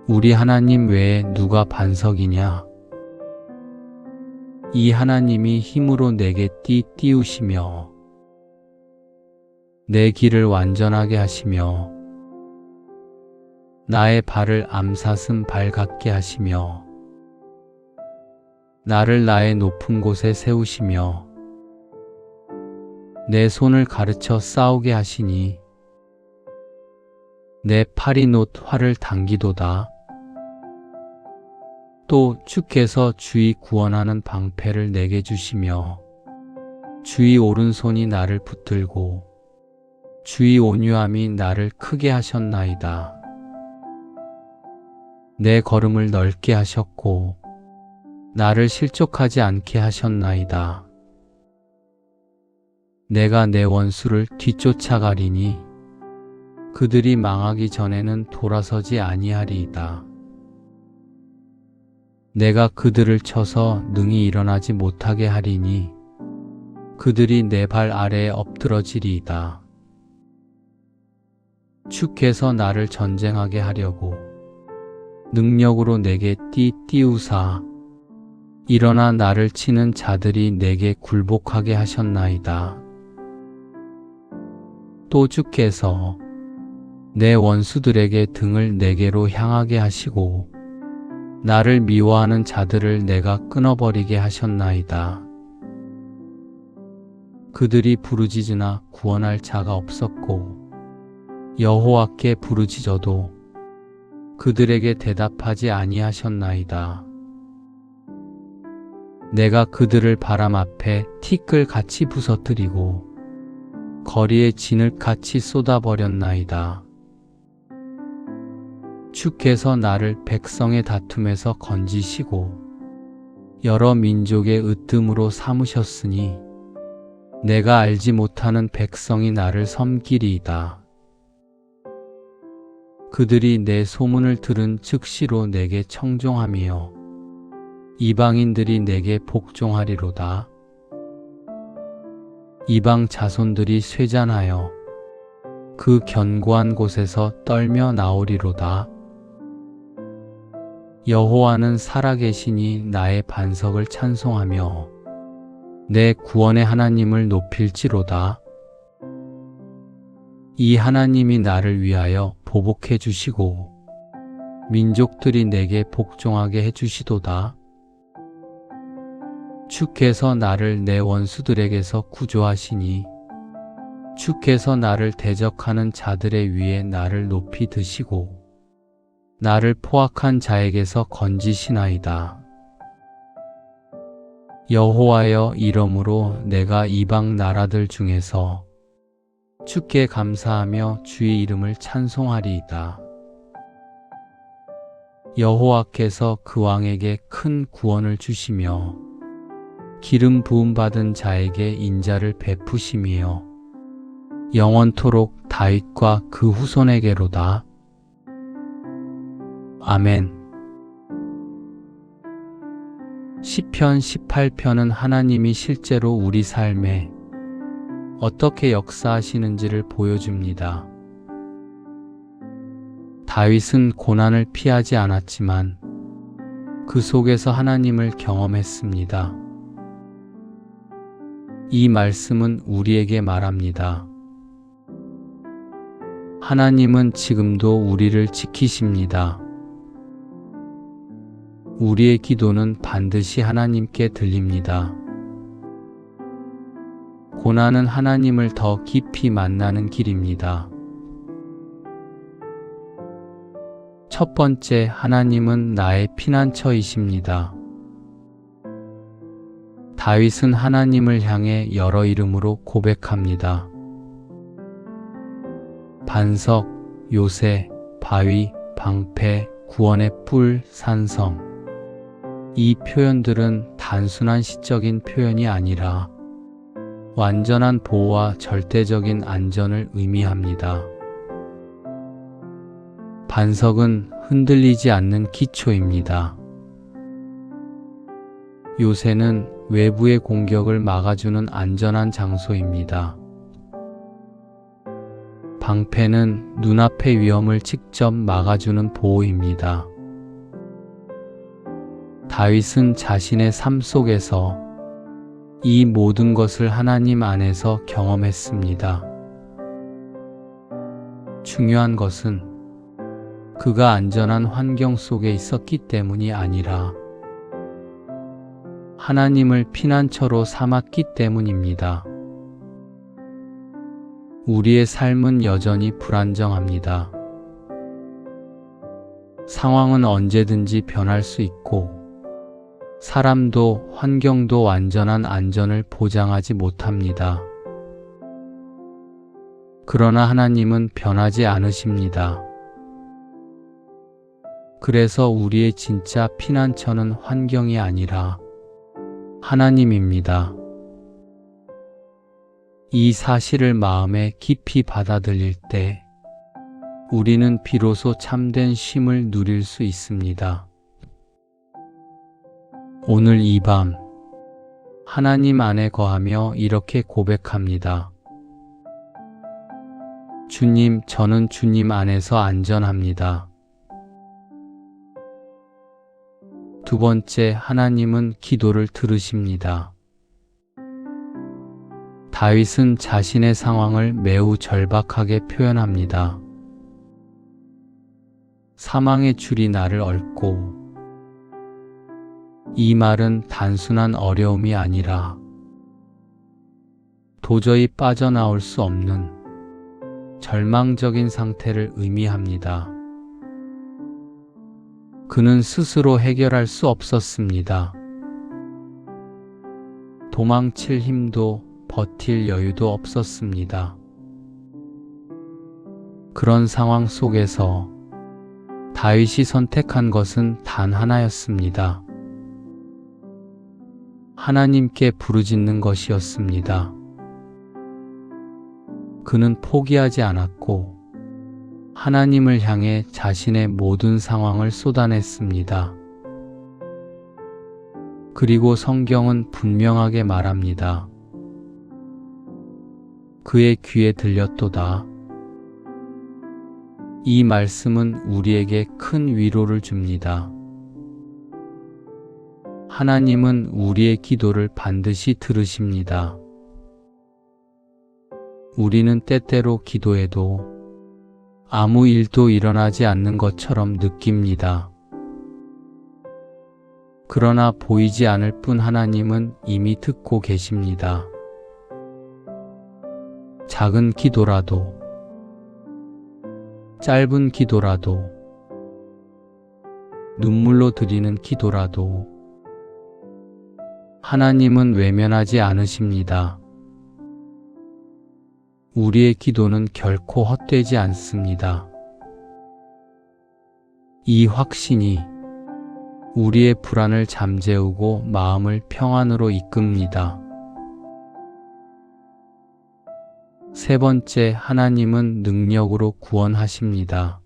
우리 하나님 외에 누가 반석이냐? 이 하나님이 힘으로 내게 띄우시며 내 길을 완전하게 하시며 나의 발을 암사슴 발 같게 하시며 나를 나의 높은 곳에 세우시며 내 손을 가르쳐 싸우게 하시니 내 팔이 놋 활을 당기도다. 또 주께서 주의 구원하는 방패를 내게 주시며 주의 오른손이 나를 붙들고 주의 온유함이 나를 크게 하셨나이다. 내 걸음을 넓게 하셨고 나를 실족하지 않게 하셨나이다. 내가 내 원수를 뒤쫓아가리니 그들이 망하기 전에는 돌아서지 아니하리이다. 내가 그들을 쳐서 능히 일어나지 못하게 하리니 그들이 내 발 아래에 엎드러지리이다. 주께서 나를 전쟁하게 하려고 능력으로 내게 띄우사 일어나 나를 치는 자들이 내게 굴복하게 하셨나이다. 또 주께서 내 원수들에게 등을 내게로 향하게 하시고 나를 미워하는 자들을 내가 끊어버리게 하셨나이다. 그들이 부르짖으나 구원할 자가 없었고 여호와께 부르짖어도 그들에게 대답하지 아니하셨나이다. 내가 그들을 바람 앞에 티끌 같이 부서뜨리고 거리에 진흙같이 쏟아버렸나이다. 주께서 나를 백성의 다툼에서 건지시고 여러 민족의 으뜸으로 삼으셨으니 내가 알지 못하는 백성이 나를 섬기리이다. 그들이 내 소문을 들은 즉시로 내게 청종하며 이방인들이 내게 복종하리로다. 이방 자손들이 쇠잔하여 그 견고한 곳에서 떨며 나오리로다. 여호와는 살아계시니 나의 반석을 찬송하며 내 구원의 하나님을 높일지로다. 이 하나님이 나를 위하여 보복해 주시고 민족들이 내게 복종하게 해 주시도다. 주께서 나를 내 원수들에게서 구조하시니 주께서 나를 대적하는 자들의 위에 나를 높이 드시고 나를 포악한 자에게서 건지시나이다. 여호와여, 이러므로 내가 이방 나라들 중에서 주께 감사하며 주의 이름을 찬송하리이다. 여호와께서 그 왕에게 큰 구원을 주시며 기름 부음 받은 자에게 인자를 베푸심이요 영원토록 다윗과 그 후손에게로다. 아멘. 시편 18편은 하나님이 실제로 우리 삶에 어떻게 역사하시는지를 보여줍니다. 다윗은 고난을 피하지 않았지만 그 속에서 하나님을 경험했습니다. 이 말씀은 우리에게 말합니다. 하나님은 지금도 우리를 지키십니다. 우리의 기도는 반드시 하나님께 들립니다. 고난은 하나님을 더 깊이 만나는 길입니다. 첫 번째, 하나님은 나의 피난처이십니다. 다윗은 하나님을 향해 여러 이름으로 고백합니다. 반석, 요새, 바위, 방패, 구원의 뿔, 산성. 이 표현들은 단순한 시적인 표현이 아니라 완전한 보호와 절대적인 안전을 의미합니다. 반석은 흔들리지 않는 기초입니다. 요새는 외부의 공격을 막아주는 안전한 장소입니다. 방패는 눈앞의 위험을 직접 막아주는 보호입니다. 다윗은 자신의 삶 속에서 이 모든 것을 하나님 안에서 경험했습니다. 중요한 것은 그가 안전한 환경 속에 있었기 때문이 아니라 하나님을 피난처로 삼았기 때문입니다. 우리의 삶은 여전히 불안정합니다. 상황은 언제든지 변할 수 있고 사람도 환경도 완전한 안전을 보장하지 못합니다. 그러나 하나님은 변하지 않으십니다. 그래서 우리의 진짜 피난처는 환경이 아니라 하나님입니다. 이 사실을 마음에 깊이 받아들일 때 우리는 비로소 참된 쉼을 누릴 수 있습니다. 오늘 이 밤 하나님 안에 거하며 이렇게 고백합니다. 주님, 저는 주님 안에서 안전합니다. 두 번째, 하나님은 기도를 들으십니다. 다윗은 자신의 상황을 매우 절박하게 표현합니다. 사망의 줄이 나를 얽고, 이 말은 단순한 어려움이 아니라 도저히 빠져나올 수 없는 절망적인 상태를 의미합니다. 그는 스스로 해결할 수 없었습니다. 도망칠 힘도 버틸 여유도 없었습니다. 그런 상황 속에서 다윗이 선택한 것은 단 하나였습니다. 하나님께 부르짖는 것이었습니다. 그는 포기하지 않았고 하나님을 향해 자신의 모든 상황을 쏟아냈습니다. 그리고 성경은 분명하게 말합니다. 그의 귀에 들렸도다. 이 말씀은 우리에게 큰 위로를 줍니다. 하나님은 우리의 기도를 반드시 들으십니다. 우리는 때때로 기도해도 아무 일도 일어나지 않는 것처럼 느낍니다. 그러나 보이지 않을 뿐 하나님은 이미 듣고 계십니다. 작은 기도라도, 짧은 기도라도, 눈물로 드리는 기도라도 하나님은 외면하지 않으십니다. 우리의 기도는 결코 헛되지 않습니다. 이 확신이 우리의 불안을 잠재우고 마음을 평안으로 이끕니다. 세 번째, 하나님은 능력으로 구원하십니다.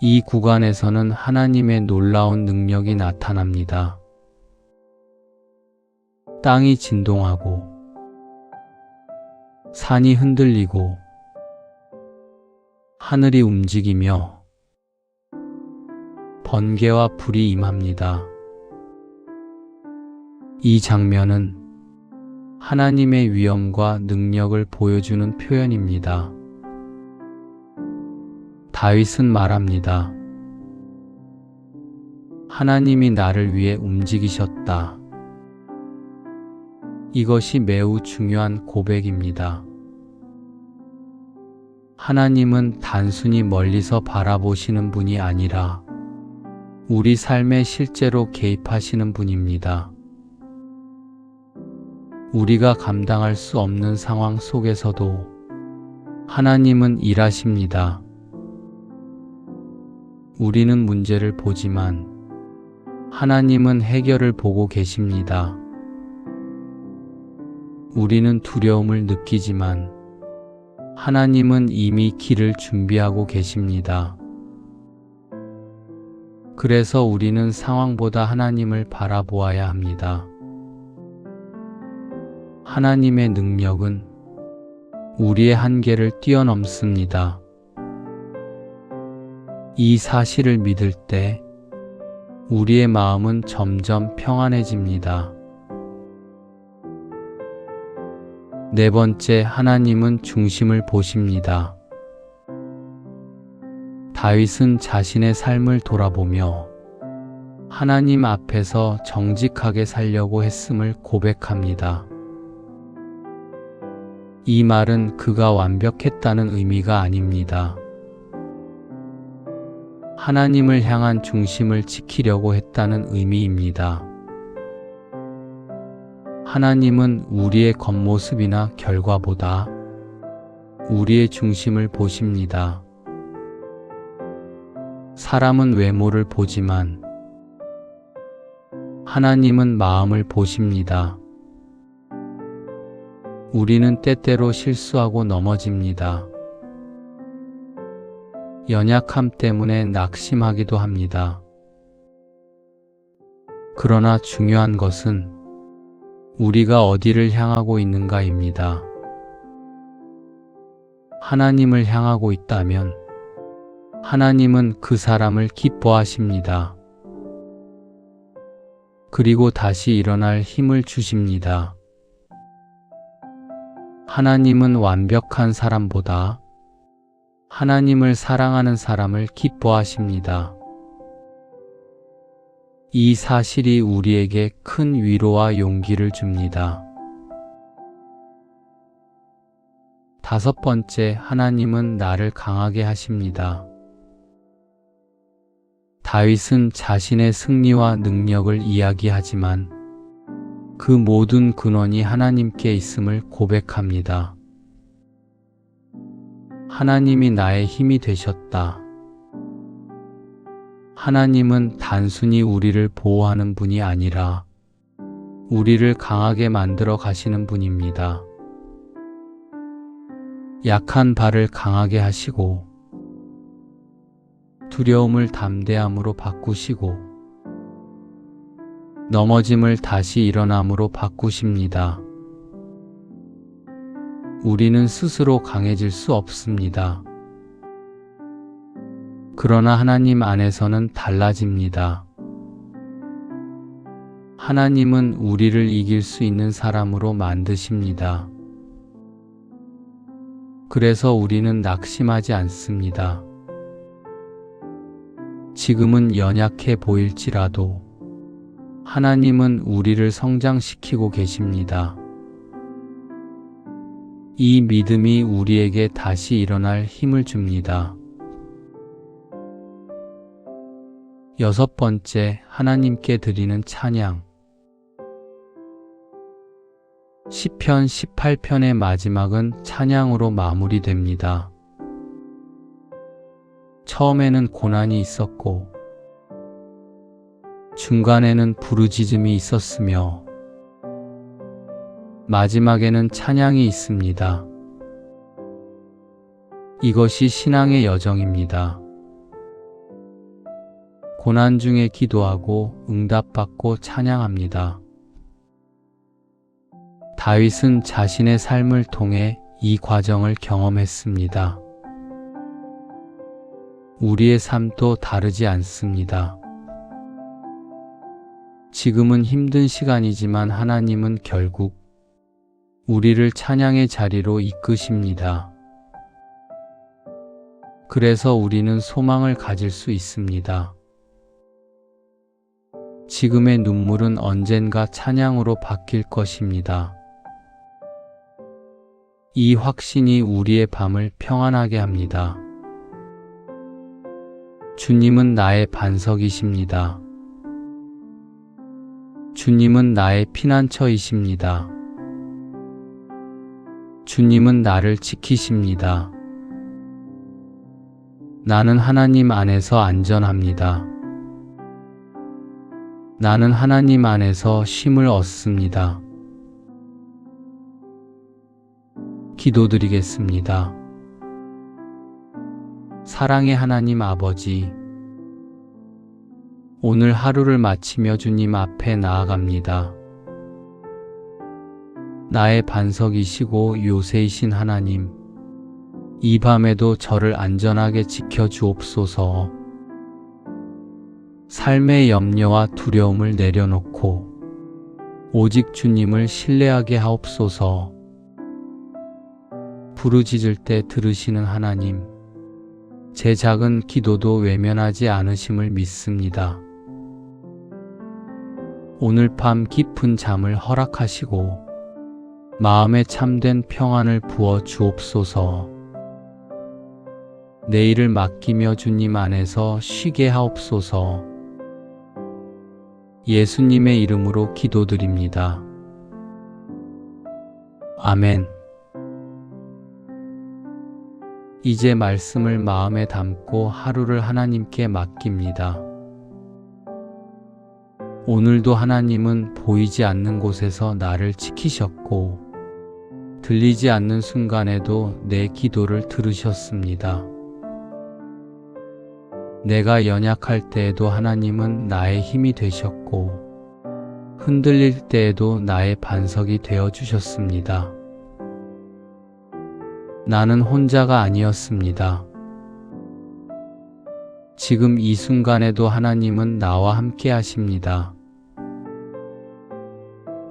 이 구간에서는 하나님의 놀라운 능력이 나타납니다. 땅이 진동하고 산이 흔들리고 하늘이 움직이며 번개와 불이 임합니다. 이 장면은 하나님의 위엄과 능력을 보여주는 표현입니다. 다윗은 말합니다. 하나님이 나를 위해 움직이셨다. 이것이 매우 중요한 고백입니다. 하나님은 단순히 멀리서 바라보시는 분이 아니라 우리 삶에 실제로 개입하시는 분입니다. 우리가 감당할 수 없는 상황 속에서도 하나님은 일하십니다. 우리는 문제를 보지만 하나님은 해결을 보고 계십니다. 우리는 두려움을 느끼지만 하나님은 이미 길을 준비하고 계십니다. 그래서 우리는 상황보다 하나님을 바라보아야 합니다. 하나님의 능력은 우리의 한계를 뛰어넘습니다. 이 사실을 믿을 때 우리의 마음은 점점 평안해집니다. 네 번째, 하나님은 중심을 보십니다. 다윗은 자신의 삶을 돌아보며 하나님 앞에서 정직하게 살려고 했음을 고백합니다. 이 말은 그가 완벽했다는 의미가 아닙니다. 하나님을 향한 중심을 지키려고 했다는 의미입니다. 하나님은 우리의 겉모습이나 결과보다 우리의 중심을 보십니다. 사람은 외모를 보지만 하나님은 마음을 보십니다. 우리는 때때로 실수하고 넘어집니다. 연약함 때문에 낙심하기도 합니다. 그러나 중요한 것은 우리가 어디를 향하고 있는가입니다. 하나님을 향하고 있다면 하나님은 그 사람을 기뻐하십니다. 그리고 다시 일어날 힘을 주십니다. 하나님은 완벽한 사람보다 하나님을 사랑하는 사람을 기뻐하십니다. 이 사실이 우리에게 큰 위로와 용기를 줍니다. 다섯 번째, 하나님은 나를 강하게 하십니다. 다윗은 자신의 승리와 능력을 이야기하지만 그 모든 근원이 하나님께 있음을 고백합니다. 하나님이 나의 힘이 되셨다. 하나님은 단순히 우리를 보호하는 분이 아니라 우리를 강하게 만들어 가시는 분입니다. 약한 발을 강하게 하시고 두려움을 담대함으로 바꾸시고 넘어짐을 다시 일어남으로 바꾸십니다. 우리는 스스로 강해질 수 없습니다. 그러나 하나님 안에서는 달라집니다. 하나님은 우리를 이길 수 있는 사람으로 만드십니다. 그래서 우리는 낙심하지 않습니다. 지금은 연약해 보일지라도 하나님은 우리를 성장시키고 계십니다. 이 믿음이 우리에게 다시 일어날 힘을 줍니다. 6번째, 하나님께 드리는 찬양. 시편 18편의 마지막은 찬양으로 마무리됩니다. 처음에는 고난이 있었고 중간에는 부르짖음이 있었으며 마지막에는 찬양이 있습니다. 이것이 신앙의 여정입니다. 고난 중에 기도하고 응답받고 찬양합니다. 다윗은 자신의 삶을 통해 이 과정을 경험했습니다. 우리의 삶도 다르지 않습니다. 지금은 힘든 시간이지만 하나님은 결국 우리를 찬양의 자리로 이끄십니다. 그래서 우리는 소망을 가질 수 있습니다. 지금의 눈물은 언젠가 찬양으로 바뀔 것입니다. 이 확신이 우리의 밤을 평안하게 합니다. 주님은 나의 반석이십니다. 주님은 나의 피난처이십니다. 주님은 나를 지키십니다. 나는 하나님 안에서 안전합니다. 나는 하나님 안에서 쉼을 얻습니다. 기도드리겠습니다. 사랑의 하나님 아버지, 오늘 하루를 마치며 주님 앞에 나아갑니다. 나의 반석이시고 요새이신 하나님, 이 밤에도 저를 안전하게 지켜주옵소서. 삶의 염려와 두려움을 내려놓고 오직 주님을 신뢰하게 하옵소서. 부르짖을 때 들으시는 하나님, 제 작은 기도도 외면하지 않으심을 믿습니다. 오늘 밤 깊은 잠을 허락하시고 마음에 참된 평안을 부어 주옵소서. 내일을 맡기며 주님 안에서 쉬게 하옵소서. 예수님의 이름으로 기도드립니다. 아멘. 이제 말씀을 마음에 담고 하루를 하나님께 맡깁니다. 오늘도 하나님은 보이지 않는 곳에서 나를 지키셨고 들리지 않는 순간에도 내 기도를 들으셨습니다. 내가 연약할 때에도 하나님은 나의 힘이 되셨고 흔들릴 때에도 나의 반석이 되어 주셨습니다. 나는 혼자가 아니었습니다. 지금 이 순간에도 하나님은 나와 함께 하십니다.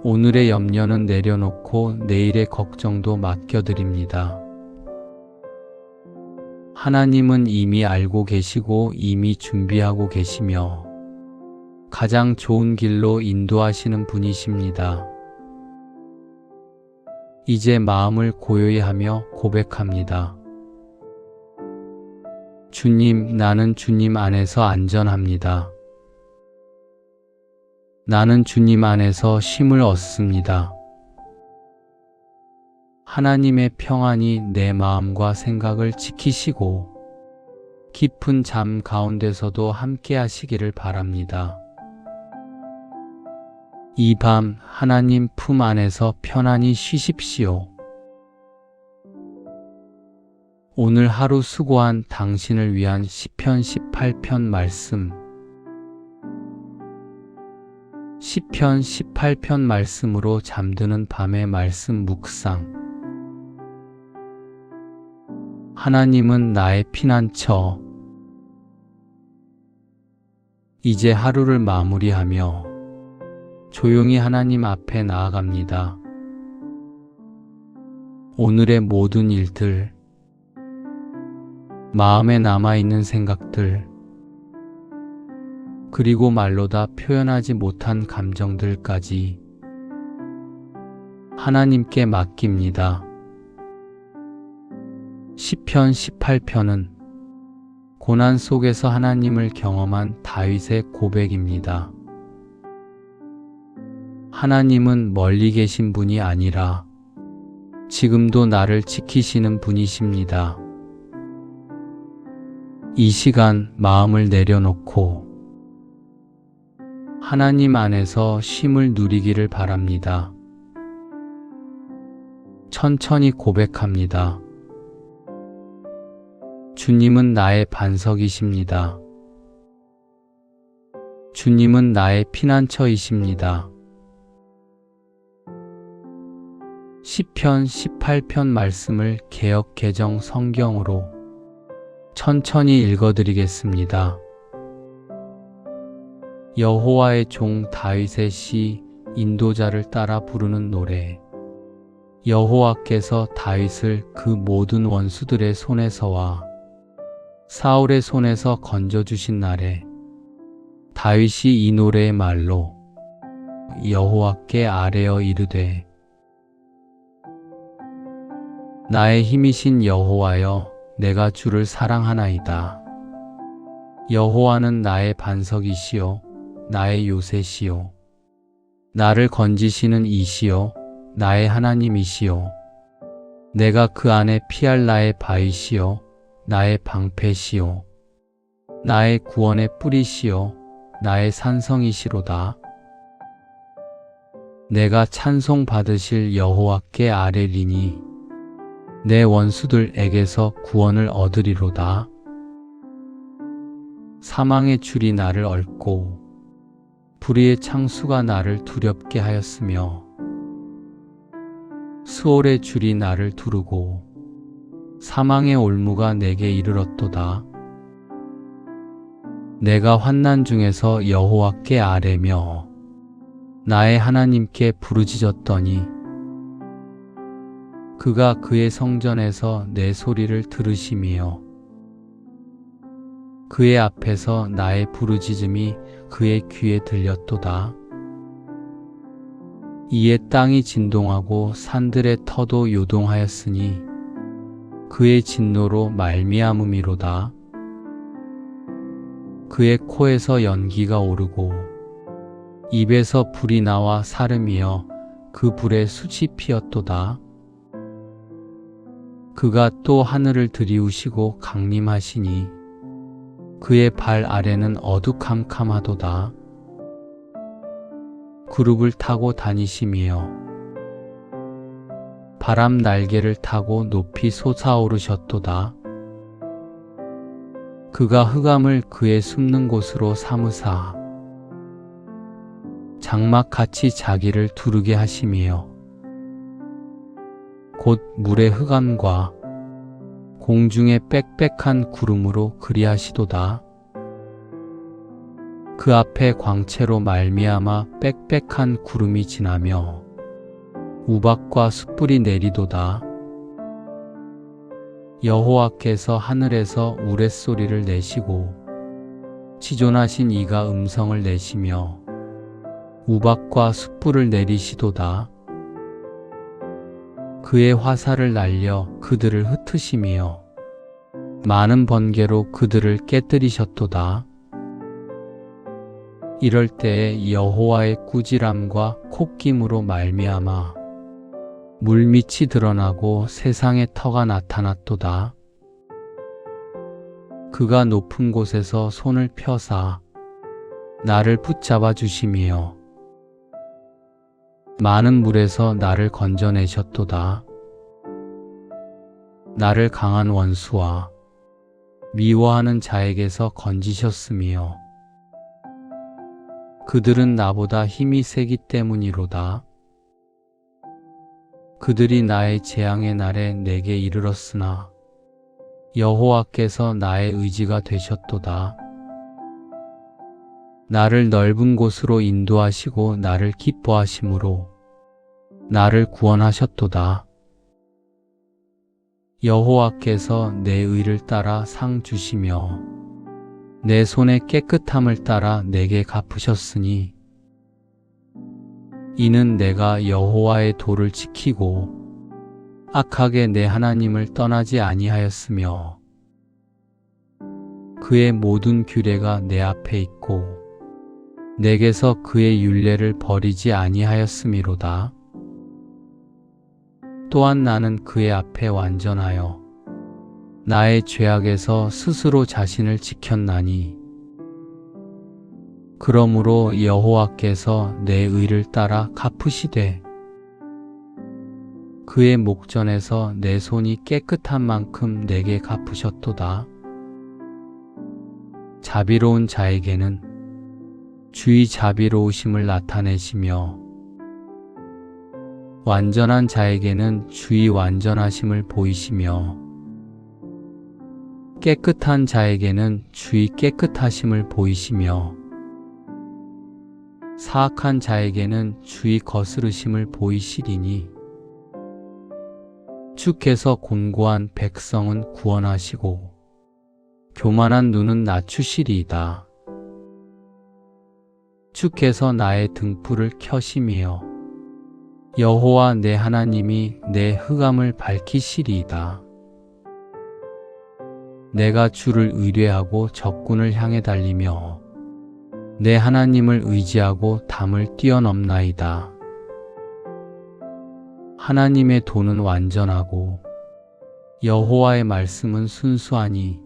오늘의 염려는 내려놓고 내일의 걱정도 맡겨드립니다. 하나님은 이미 알고 계시고 이미 준비하고 계시며 가장 좋은 길로 인도하시는 분이십니다. 이제 마음을 고요히 하며 고백합니다. 주님, 나는 주님 안에서 안전합니다. 나는 주님 안에서 쉼을 얻습니다. 하나님의 평안이 내 마음과 생각을 지키시고 깊은 잠 가운데서도 함께 하시기를 바랍니다. 이 밤 하나님 품 안에서 편안히 쉬십시오. 오늘 하루 수고한 당신을 위한 시편 18편 말씀. 시편 18편 말씀으로 잠드는 밤의 말씀 묵상. 하나님은 나의 피난처. 이제 하루를 마무리하며 조용히 하나님 앞에 나아갑니다. 오늘의 모든 일들, 마음에 남아있는 생각들, 그리고 말로 다 표현하지 못한 감정들까지 하나님께 맡깁니다. 시편 18편은 고난 속에서 하나님을 경험한 다윗의 고백입니다. 하나님은 멀리 계신 분이 아니라 지금도 나를 지키시는 분이십니다. 이 시간 마음을 내려놓고 하나님 안에서 쉼을 누리기를 바랍니다. 천천히 고백합니다. 주님은 나의 반석이십니다. 주님은 나의 피난처이십니다. 시편 18편 말씀을 개역 개정 성경으로 천천히 읽어드리겠습니다. 여호와의 종 다윗의 시 인도자를 따라 부르는 노래. 여호와께서 다윗을 그 모든 원수들의 손에서와 사울의 손에서 건져주신 날에 다윗이 이 노래의 말로 여호와께 아뢰어 이르되 나의 힘이신 여호와여 내가 주를 사랑하나이다. 여호와는 나의 반석이시요 나의 요새시요 나를 건지시는 이시요 나의 하나님이시요 내가 그 안에 피할 나의 바위시요 나의 방패시요 나의 구원의 뿌리시요 나의 산성이시로다. 내가 찬송 받으실 여호와께 아뢰리니 내 원수들에게서 구원을 얻으리로다. 사망의 줄이 나를 얽고 불의의 창수가 나를 두렵게 하였으며 수월의 줄이 나를 두르고 사망의 올무가 내게 이르렀도다. 내가 환난 중에서 여호와께 아뢰며 나의 하나님께 부르짖었더니 그가 그의 성전에서 내 소리를 들으시며 그의 앞에서 나의 부르짖음이 그의 귀에 들렸도다. 이에 땅이 진동하고 산들의 터도 요동하였으니 그의 진노로 말미암음이로다. 그의 코에서 연기가 오르고 입에서 불이 나와 사름이여 그 불에 숯이 피었도다. 그가 또 하늘을 들이우시고 강림하시니 그의 발 아래는 어두캄캄하도다. 그룹을 타고 다니시며 바람 날개를 타고 높이 솟아오르셨도다. 그가 흑암을 그의 숨는 곳으로 삼으사 장막같이 자기를 두르게 하시며 곧 물의 흑암과 공중의 빽빽한 구름으로 그리하시도다. 그 앞에 광채로 말미암아 빽빽한 구름이 지나며 우박과 숯불이 내리도다. 여호와께서 하늘에서 우레소리를 내시고 지존하신 이가 음성을 내시며 우박과 숯불을 내리시도다. 그의 화살을 날려 그들을 흩으시며 많은 번개로 그들을 깨뜨리셨도다. 이럴 때에 여호와의 꾸지람과 콧김으로 말미암아 물밑이 드러나고 세상의 터가 나타났도다. 그가 높은 곳에서 손을 펴사 나를 붙잡아 주시며 많은 물에서 나를 건져내셨도다. 나를 강한 원수와 미워하는 자에게서 건지셨으며 그들은 나보다 힘이 세기 때문이로다. 그들이 나의 재앙의 날에 내게 이르렀으나 여호와께서 나의 의지가 되셨도다. 나를 넓은 곳으로 인도하시고 나를 기뻐하심으로 나를 구원하셨도다. 여호와께서 내 의를 따라 상 주시며 내 손의 깨끗함을 따라 내게 갚으셨으니 이는 내가 여호와의 도를 지키고 악하게 내 하나님을 떠나지 아니하였으며 그의 모든 규례가 내 앞에 있고 내게서 그의 율례를 버리지 아니하였음이로다. 또한 나는 그의 앞에 완전하여 나의 죄악에서 스스로 자신을 지켰나니 그러므로 여호와께서 내 의를 따라 갚으시되 그의 목전에서 내 손이 깨끗한 만큼 내게 갚으셨도다. 자비로운 자에게는 주의 자비로우심을 나타내시며 완전한 자에게는 주의 완전하심을 보이시며 깨끗한 자에게는 주의 깨끗하심을 보이시며 사악한 자에게는 주의 거스르심을 보이시리니 주께서 곤고한 백성은 구원하시고 교만한 눈은 낮추시리이다. 주께서 나의 등불을 켜심이여 여호와 내 하나님이 내 흑암을 밝히시리이다. 내가 주를 의뢰하고 적군을 향해 달리며 내 하나님을 의지하고 담을 뛰어넘나이다. 하나님의 도는 완전하고 여호와의 말씀은 순수하니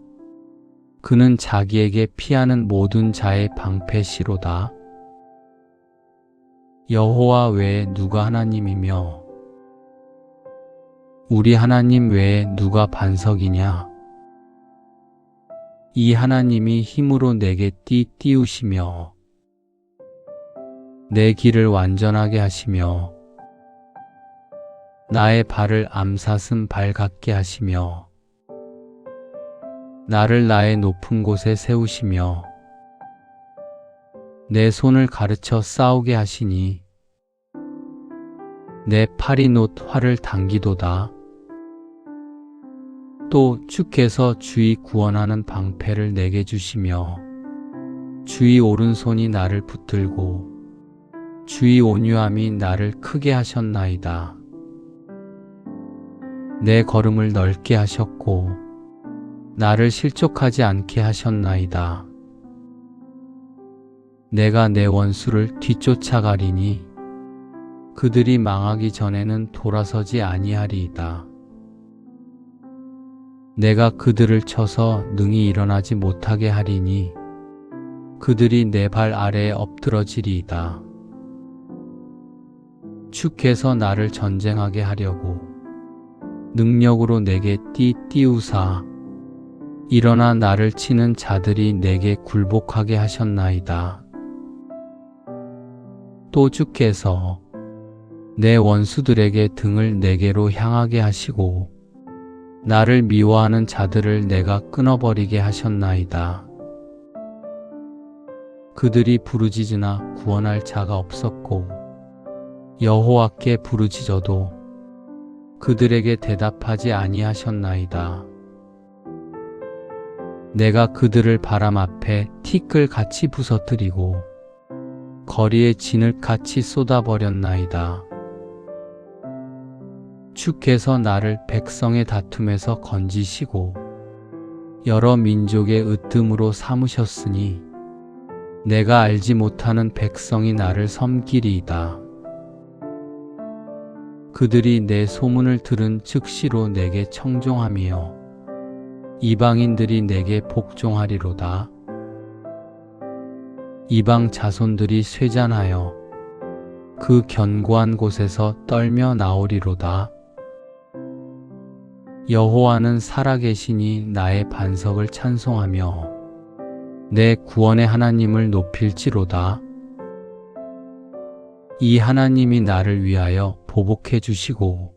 그는 자기에게 피하는 모든 자의 방패시로다. 여호와 외에 누가 하나님이며 우리 하나님 외에 누가 반석이냐? 이 하나님이 힘으로 내게 띄우시며 내 길을 완전하게 하시며 나의 발을 암사슴 발 같게 하시며 나를 나의 높은 곳에 세우시며 내 손을 가르쳐 싸우게 하시니 내 팔이 놋 활을 당기도다. 또 주께서 주의 구원하는 방패를 내게 주시며 주의 오른손이 나를 붙들고 주의 온유함이 나를 크게 하셨나이다. 내 걸음을 넓게 하셨고 나를 실족하지 않게 하셨나이다. 내가 내 원수를 뒤쫓아가리니 그들이 망하기 전에는 돌아서지 아니하리이다. 내가 그들을 쳐서 능히 일어나지 못하게 하리니 그들이 내 발 아래에 엎드러지리이다. 주께서 나를 전쟁하게 하려고 능력으로 내게 띄우사 일어나 나를 치는 자들이 내게 굴복하게 하셨나이다. 또 주께서 내 원수들에게 등을 내게로 향하게 하시고 나를 미워하는 자들을 내가 끊어버리게 하셨나이다. 그들이 부르짖으나 구원할 자가 없었고 여호와께 부르짖어도 그들에게 대답하지 아니하셨나이다. 내가 그들을 바람 앞에 티끌같이 부서뜨리고 거리에 진흙같이 쏟아버렸나이다. 주께서 나를 백성의 다툼에서 건지시고 여러 민족의 으뜸으로 삼으셨으니 내가 알지 못하는 백성이 나를 섬기리이다. 그들이 내 소문을 들은 즉시로 내게 청종하며 이방인들이 내게 복종하리로다. 이방 자손들이 쇠잔하여 그 견고한 곳에서 떨며 나오리로다. 여호와는 살아계시니 나의 반석을 찬송하며 내 구원의 하나님을 높일지로다. 이 하나님이 나를 위하여 보복해 주시고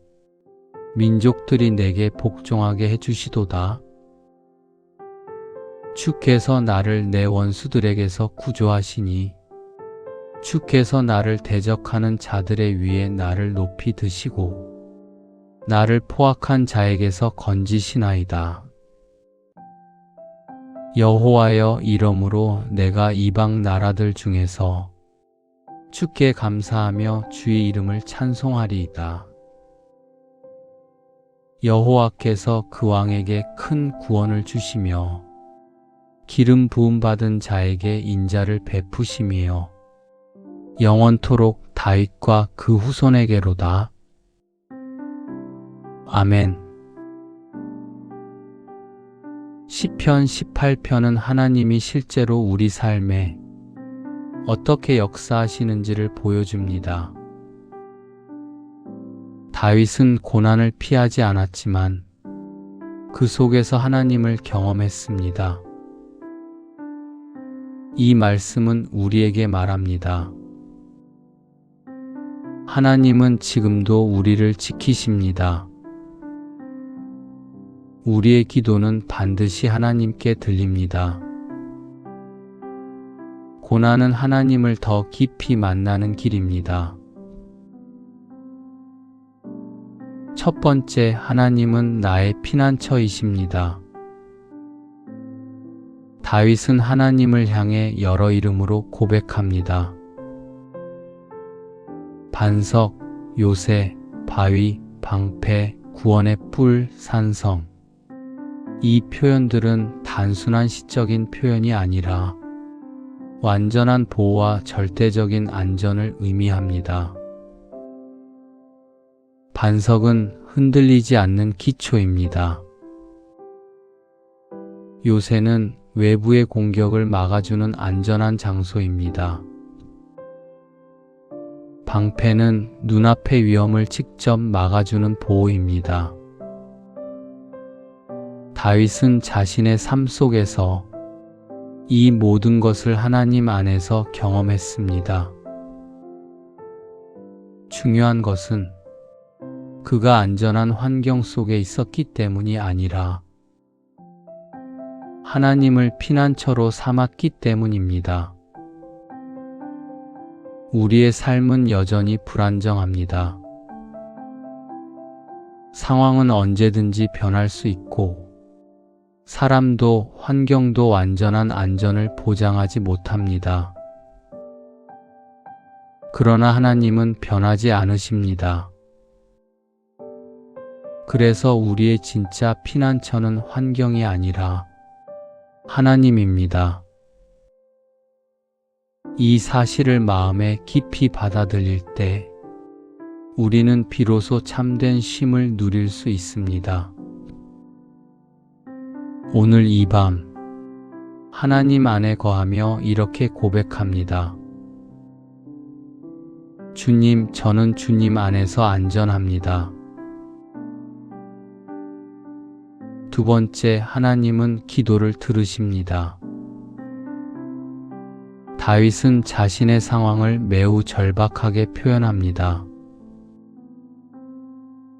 민족들이 내게 복종하게 해 주시도다. 주께서 나를 내 원수들에게서 구조하시니 주께서 나를 대적하는 자들의 위에 나를 높이 드시고 나를 포악한 자에게서 건지시나이다. 여호와여, 이러므로 내가 이방 나라들 중에서 주께 감사하며 주의 이름을 찬송하리이다. 여호와께서 그 왕에게 큰 구원을 주시며 기름 부음 받은 자에게 인자를 베푸심이요 영원토록 다윗과 그 후손에게로다. 아멘. 시편 18편은 하나님이 실제로 우리 삶에 어떻게 역사하시는지를 보여줍니다. 다윗은 고난을 피하지 않았지만 그 속에서 하나님을 경험했습니다. 이 말씀은 우리에게 말합니다. 하나님은 지금도 우리를 지키십니다. 우리의 기도는 반드시 하나님께 들립니다. 고난은 하나님을 더 깊이 만나는 길입니다. 첫 번째, 하나님은 나의 피난처이십니다. 다윗은 하나님을 향해 여러 이름으로 고백합니다. 반석, 요새, 바위, 방패, 구원의 뿔, 산성. 이 표현들은 단순한 시적인 표현이 아니라 완전한 보호와 절대적인 안전을 의미합니다. 반석은 흔들리지 않는 기초입니다. 요새는 외부의 공격을 막아주는 안전한 장소입니다. 방패는 눈앞의 위험을 직접 막아주는 보호입니다. 다윗은 자신의 삶 속에서 이 모든 것을 하나님 안에서 경험했습니다. 중요한 것은 그가 안전한 환경 속에 있었기 때문이 아니라 하나님을 피난처로 삼았기 때문입니다. 우리의 삶은 여전히 불안정합니다. 상황은 언제든지 변할 수 있고 사람도 환경도 완전한 안전을 보장하지 못합니다. 그러나 하나님은 변하지 않으십니다. 그래서 우리의 진짜 피난처는 환경이 아니라 하나님입니다. 이 사실을 마음에 깊이 받아들일 때 우리는 비로소 참된 쉼을 누릴 수 있습니다. 오늘 이 밤 하나님 안에 거하며 이렇게 고백합니다. 주님, 저는 주님 안에서 안전합니다. 두 번째, 하나님은 기도를 들으십니다. 다윗은 자신의 상황을 매우 절박하게 표현합니다.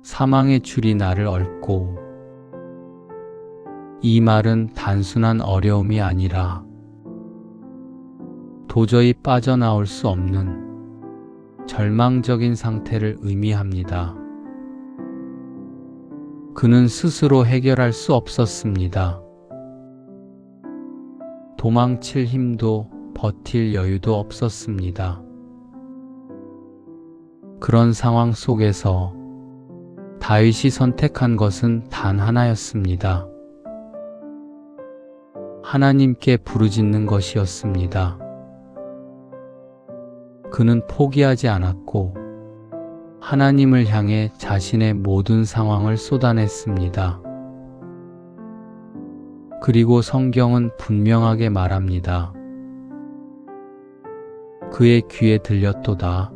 사망의 줄이 나를 얽고, 이 말은 단순한 어려움이 아니라 도저히 빠져나올 수 없는 절망적인 상태를 의미합니다. 그는 스스로 해결할 수 없었습니다. 도망칠 힘도 버틸 여유도 없었습니다. 그런 상황 속에서 다윗이 선택한 것은 단 하나였습니다. 하나님께 부르짖는 것이었습니다. 그는 포기하지 않았고 하나님을 향해 자신의 모든 상황을 쏟아냈습니다. 그리고 성경은 분명하게 말합니다. 그의 귀에 들렸도다.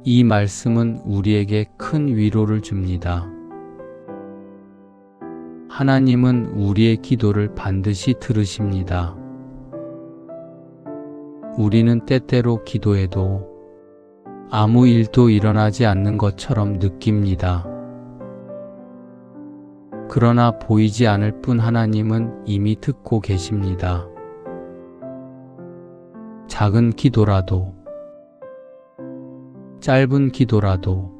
이 말씀은 우리에게 큰 위로를 줍니다. 하나님은 우리의 기도를 반드시 들으십니다. 우리는 때때로 기도해도 아무 일도 일어나지 않는 것처럼 느낍니다. 그러나 보이지 않을 뿐 하나님은 이미 듣고 계십니다. 작은 기도라도, 짧은 기도라도,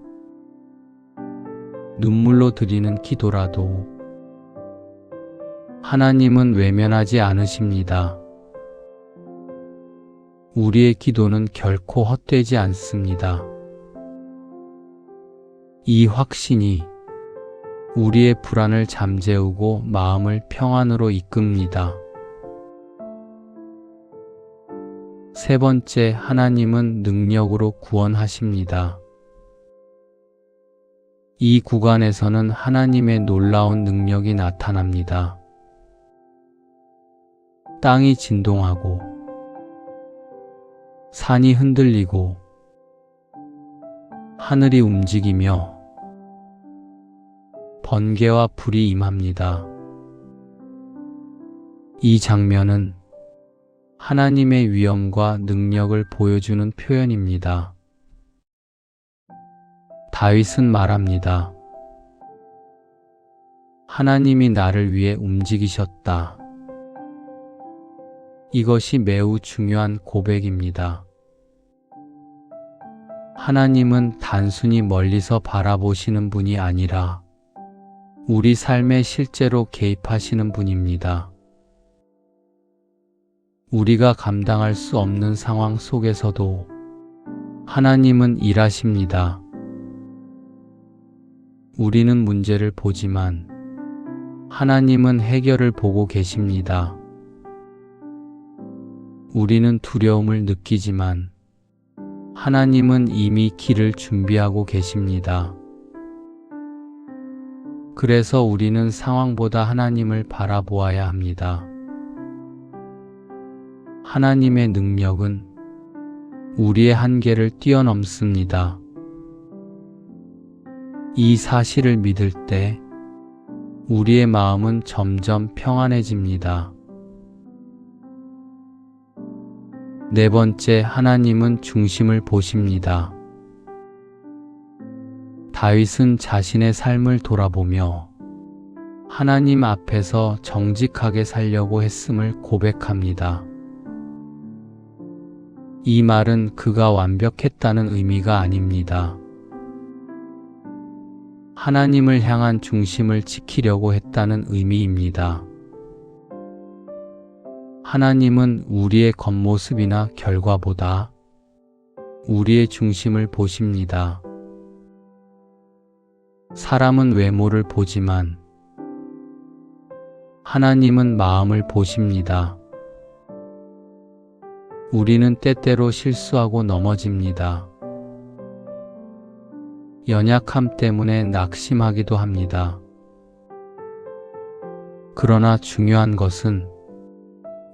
눈물로 드리는 기도라도 하나님은 외면하지 않으십니다. 우리의 기도는 결코 헛되지 않습니다. 이 확신이 우리의 불안을 잠재우고 마음을 평안으로 이끕니다. 세 번째, 하나님은 능력으로 구원하십니다. 이 구간에서는 하나님의 놀라운 능력이 나타납니다. 땅이 진동하고 산이 흔들리고 하늘이 움직이며 번개와 불이 임합니다. 이 장면은 하나님의 위엄과 능력을 보여주는 표현입니다. 다윗은 말합니다. 하나님이 나를 위해 움직이셨다. 이것이 매우 중요한 고백입니다. 하나님은 단순히 멀리서 바라보시는 분이 아니라 우리 삶에 실제로 개입하시는 분입니다. 우리가 감당할 수 없는 상황 속에서도 하나님은 일하십니다. 우리는 문제를 보지만 하나님은 해결을 보고 계십니다. 우리는 두려움을 느끼지만 하나님은 이미 길을 준비하고 계십니다. 그래서 우리는 상황보다 하나님을 바라보아야 합니다. 하나님의 능력은 우리의 한계를 뛰어넘습니다. 이 사실을 믿을 때 우리의 마음은 점점 평안해집니다. 네 번째, 하나님은 중심을 보십니다. 다윗은 자신의 삶을 돌아보며 하나님 앞에서 정직하게 살려고 했음을 고백합니다. 이 말은 그가 완벽했다는 의미가 아닙니다. 하나님을 향한 중심을 지키려고 했다는 의미입니다. 하나님은 우리의 겉모습이나 결과보다 우리의 중심을 보십니다. 사람은 외모를 보지만 하나님은 마음을 보십니다. 우리는 때때로 실수하고 넘어집니다. 연약함 때문에 낙심하기도 합니다. 그러나 중요한 것은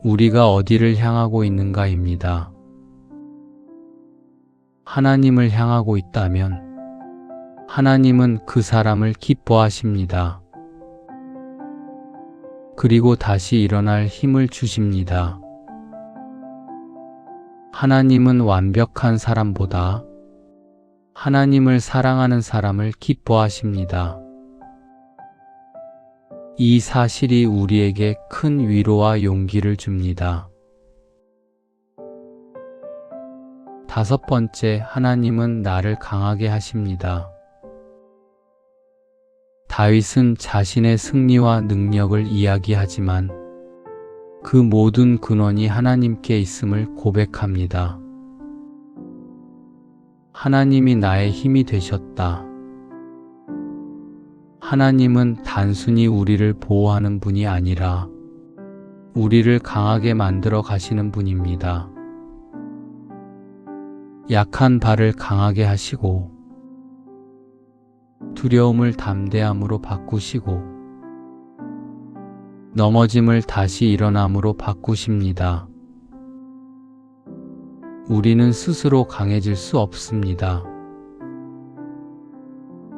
우리가 어디를 향하고 있는가입니다. 하나님을 향하고 있다면 하나님은 그 사람을 기뻐하십니다. 그리고 다시 일어날 힘을 주십니다. 하나님은 완벽한 사람보다 하나님을 사랑하는 사람을 기뻐하십니다. 이 사실이 우리에게 큰 위로와 용기를 줍니다. 다섯 번째, 하나님은 나를 강하게 하십니다. 다윗은 자신의 승리와 능력을 이야기하지만 그 모든 근원이 하나님께 있음을 고백합니다. 하나님이 나의 힘이 되셨다. 하나님은 단순히 우리를 보호하는 분이 아니라 우리를 강하게 만들어 가시는 분입니다. 약한 발을 강하게 하시고 두려움을 담대함으로 바꾸시고 넘어짐을 다시 일어남으로 바꾸십니다. 우리는 스스로 강해질 수 없습니다.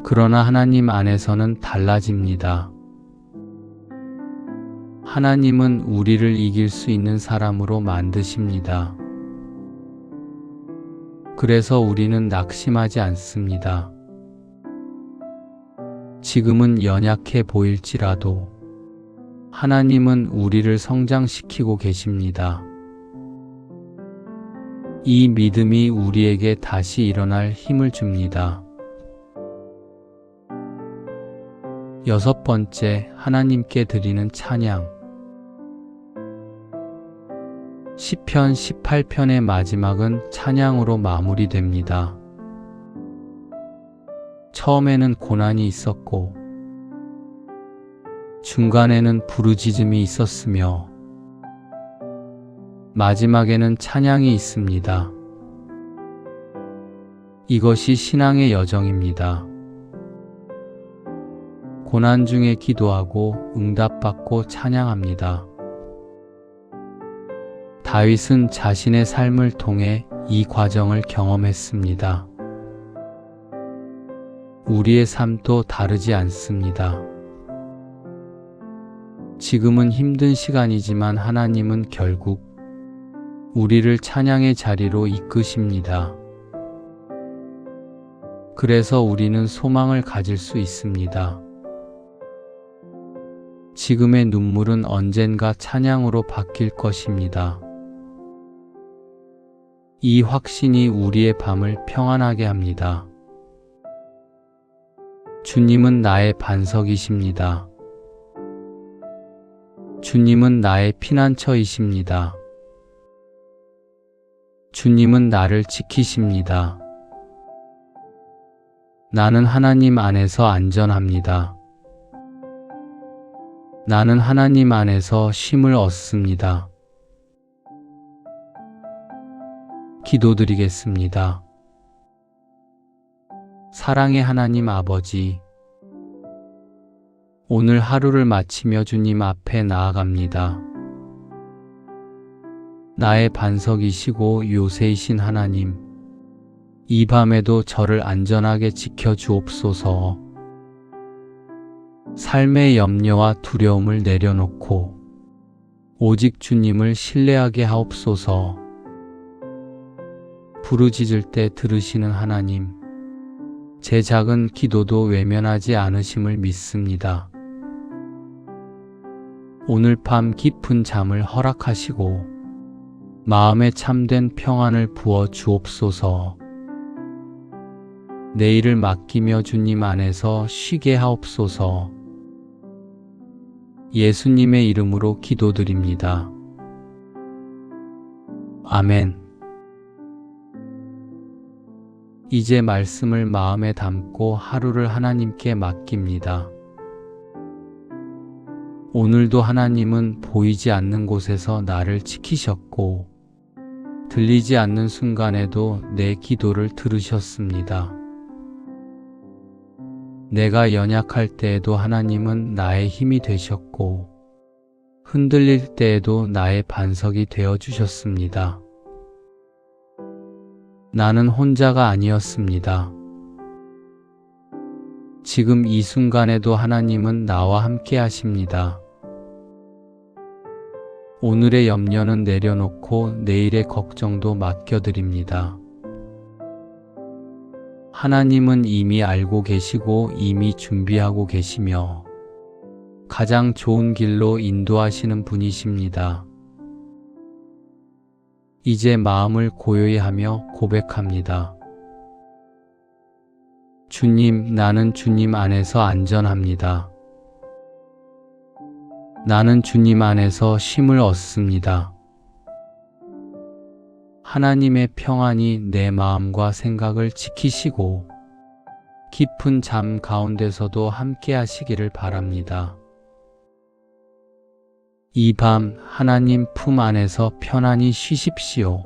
그러나 하나님 안에서는 달라집니다. 하나님은 우리를 이길 수 있는 사람으로 만드십니다. 그래서 우리는 낙심하지 않습니다. 지금은 연약해 보일지라도 하나님은 우리를 성장시키고 계십니다. 이 믿음이 우리에게 다시 일어날 힘을 줍니다. 여섯 번째, 하나님께 드리는 찬양. 시편 18편의 마지막은 찬양으로 마무리됩니다. 처음에는 고난이 있었고 중간에는 부르짖음이 있었으며 마지막에는 찬양이 있습니다. 이것이 신앙의 여정입니다. 고난 중에 기도하고 응답받고 찬양합니다. 다윗은 자신의 삶을 통해 이 과정을 경험했습니다. 우리의 삶도 다르지 않습니다. 지금은 힘든 시간이지만 하나님은 결국 우리를 찬양의 자리로 이끄십니다. 그래서 우리는 소망을 가질 수 있습니다. 지금의 눈물은 언젠가 찬양으로 바뀔 것입니다. 이 확신이 우리의 밤을 평안하게 합니다. 주님은 나의 반석이십니다. 주님은 나의 피난처이십니다. 주님은 나를 지키십니다. 나는 하나님 안에서 안전합니다. 나는 하나님 안에서 쉼을 얻습니다. 기도드리겠습니다. 사랑의 하나님 아버지, 오늘 하루를 마치며 주님 앞에 나아갑니다. 나의 반석이시고 요새이신 하나님, 이 밤에도 저를 안전하게 지켜주옵소서. 삶의 염려와 두려움을 내려놓고 오직 주님을 신뢰하게 하옵소서. 부르짖을 때 들으시는 하나님, 제 작은 기도도 외면하지 않으심을 믿습니다. 오늘 밤 깊은 잠을 허락하시고 마음에 참된 평안을 부어 주옵소서. 내일을 맡기며 주님 안에서 쉬게 하옵소서. 예수님의 이름으로 기도드립니다. 아멘. 이제 말씀을 마음에 담고 하루를 하나님께 맡깁니다. 오늘도 하나님은 보이지 않는 곳에서 나를 지키셨고 들리지 않는 순간에도 내 기도를 들으셨습니다. 내가 연약할 때에도 하나님은 나의 힘이 되셨고 흔들릴 때에도 나의 반석이 되어 주셨습니다. 나는 혼자가 아니었습니다. 지금 이 순간에도 하나님은 나와 함께 하십니다. 오늘의 염려는 내려놓고 내일의 걱정도 맡겨드립니다. 하나님은 이미 알고 계시고 이미 준비하고 계시며 가장 좋은 길로 인도하시는 분이십니다. 이제 마음을 고요히 하며 고백합니다. 주님, 나는 주님 안에서 안전합니다. 나는 주님 안에서 쉼을 얻습니다. 하나님의 평안이 내 마음과 생각을 지키시고 깊은 잠 가운데서도 함께 하시기를 바랍니다. 이 밤 하나님 품 안에서 편안히 쉬십시오.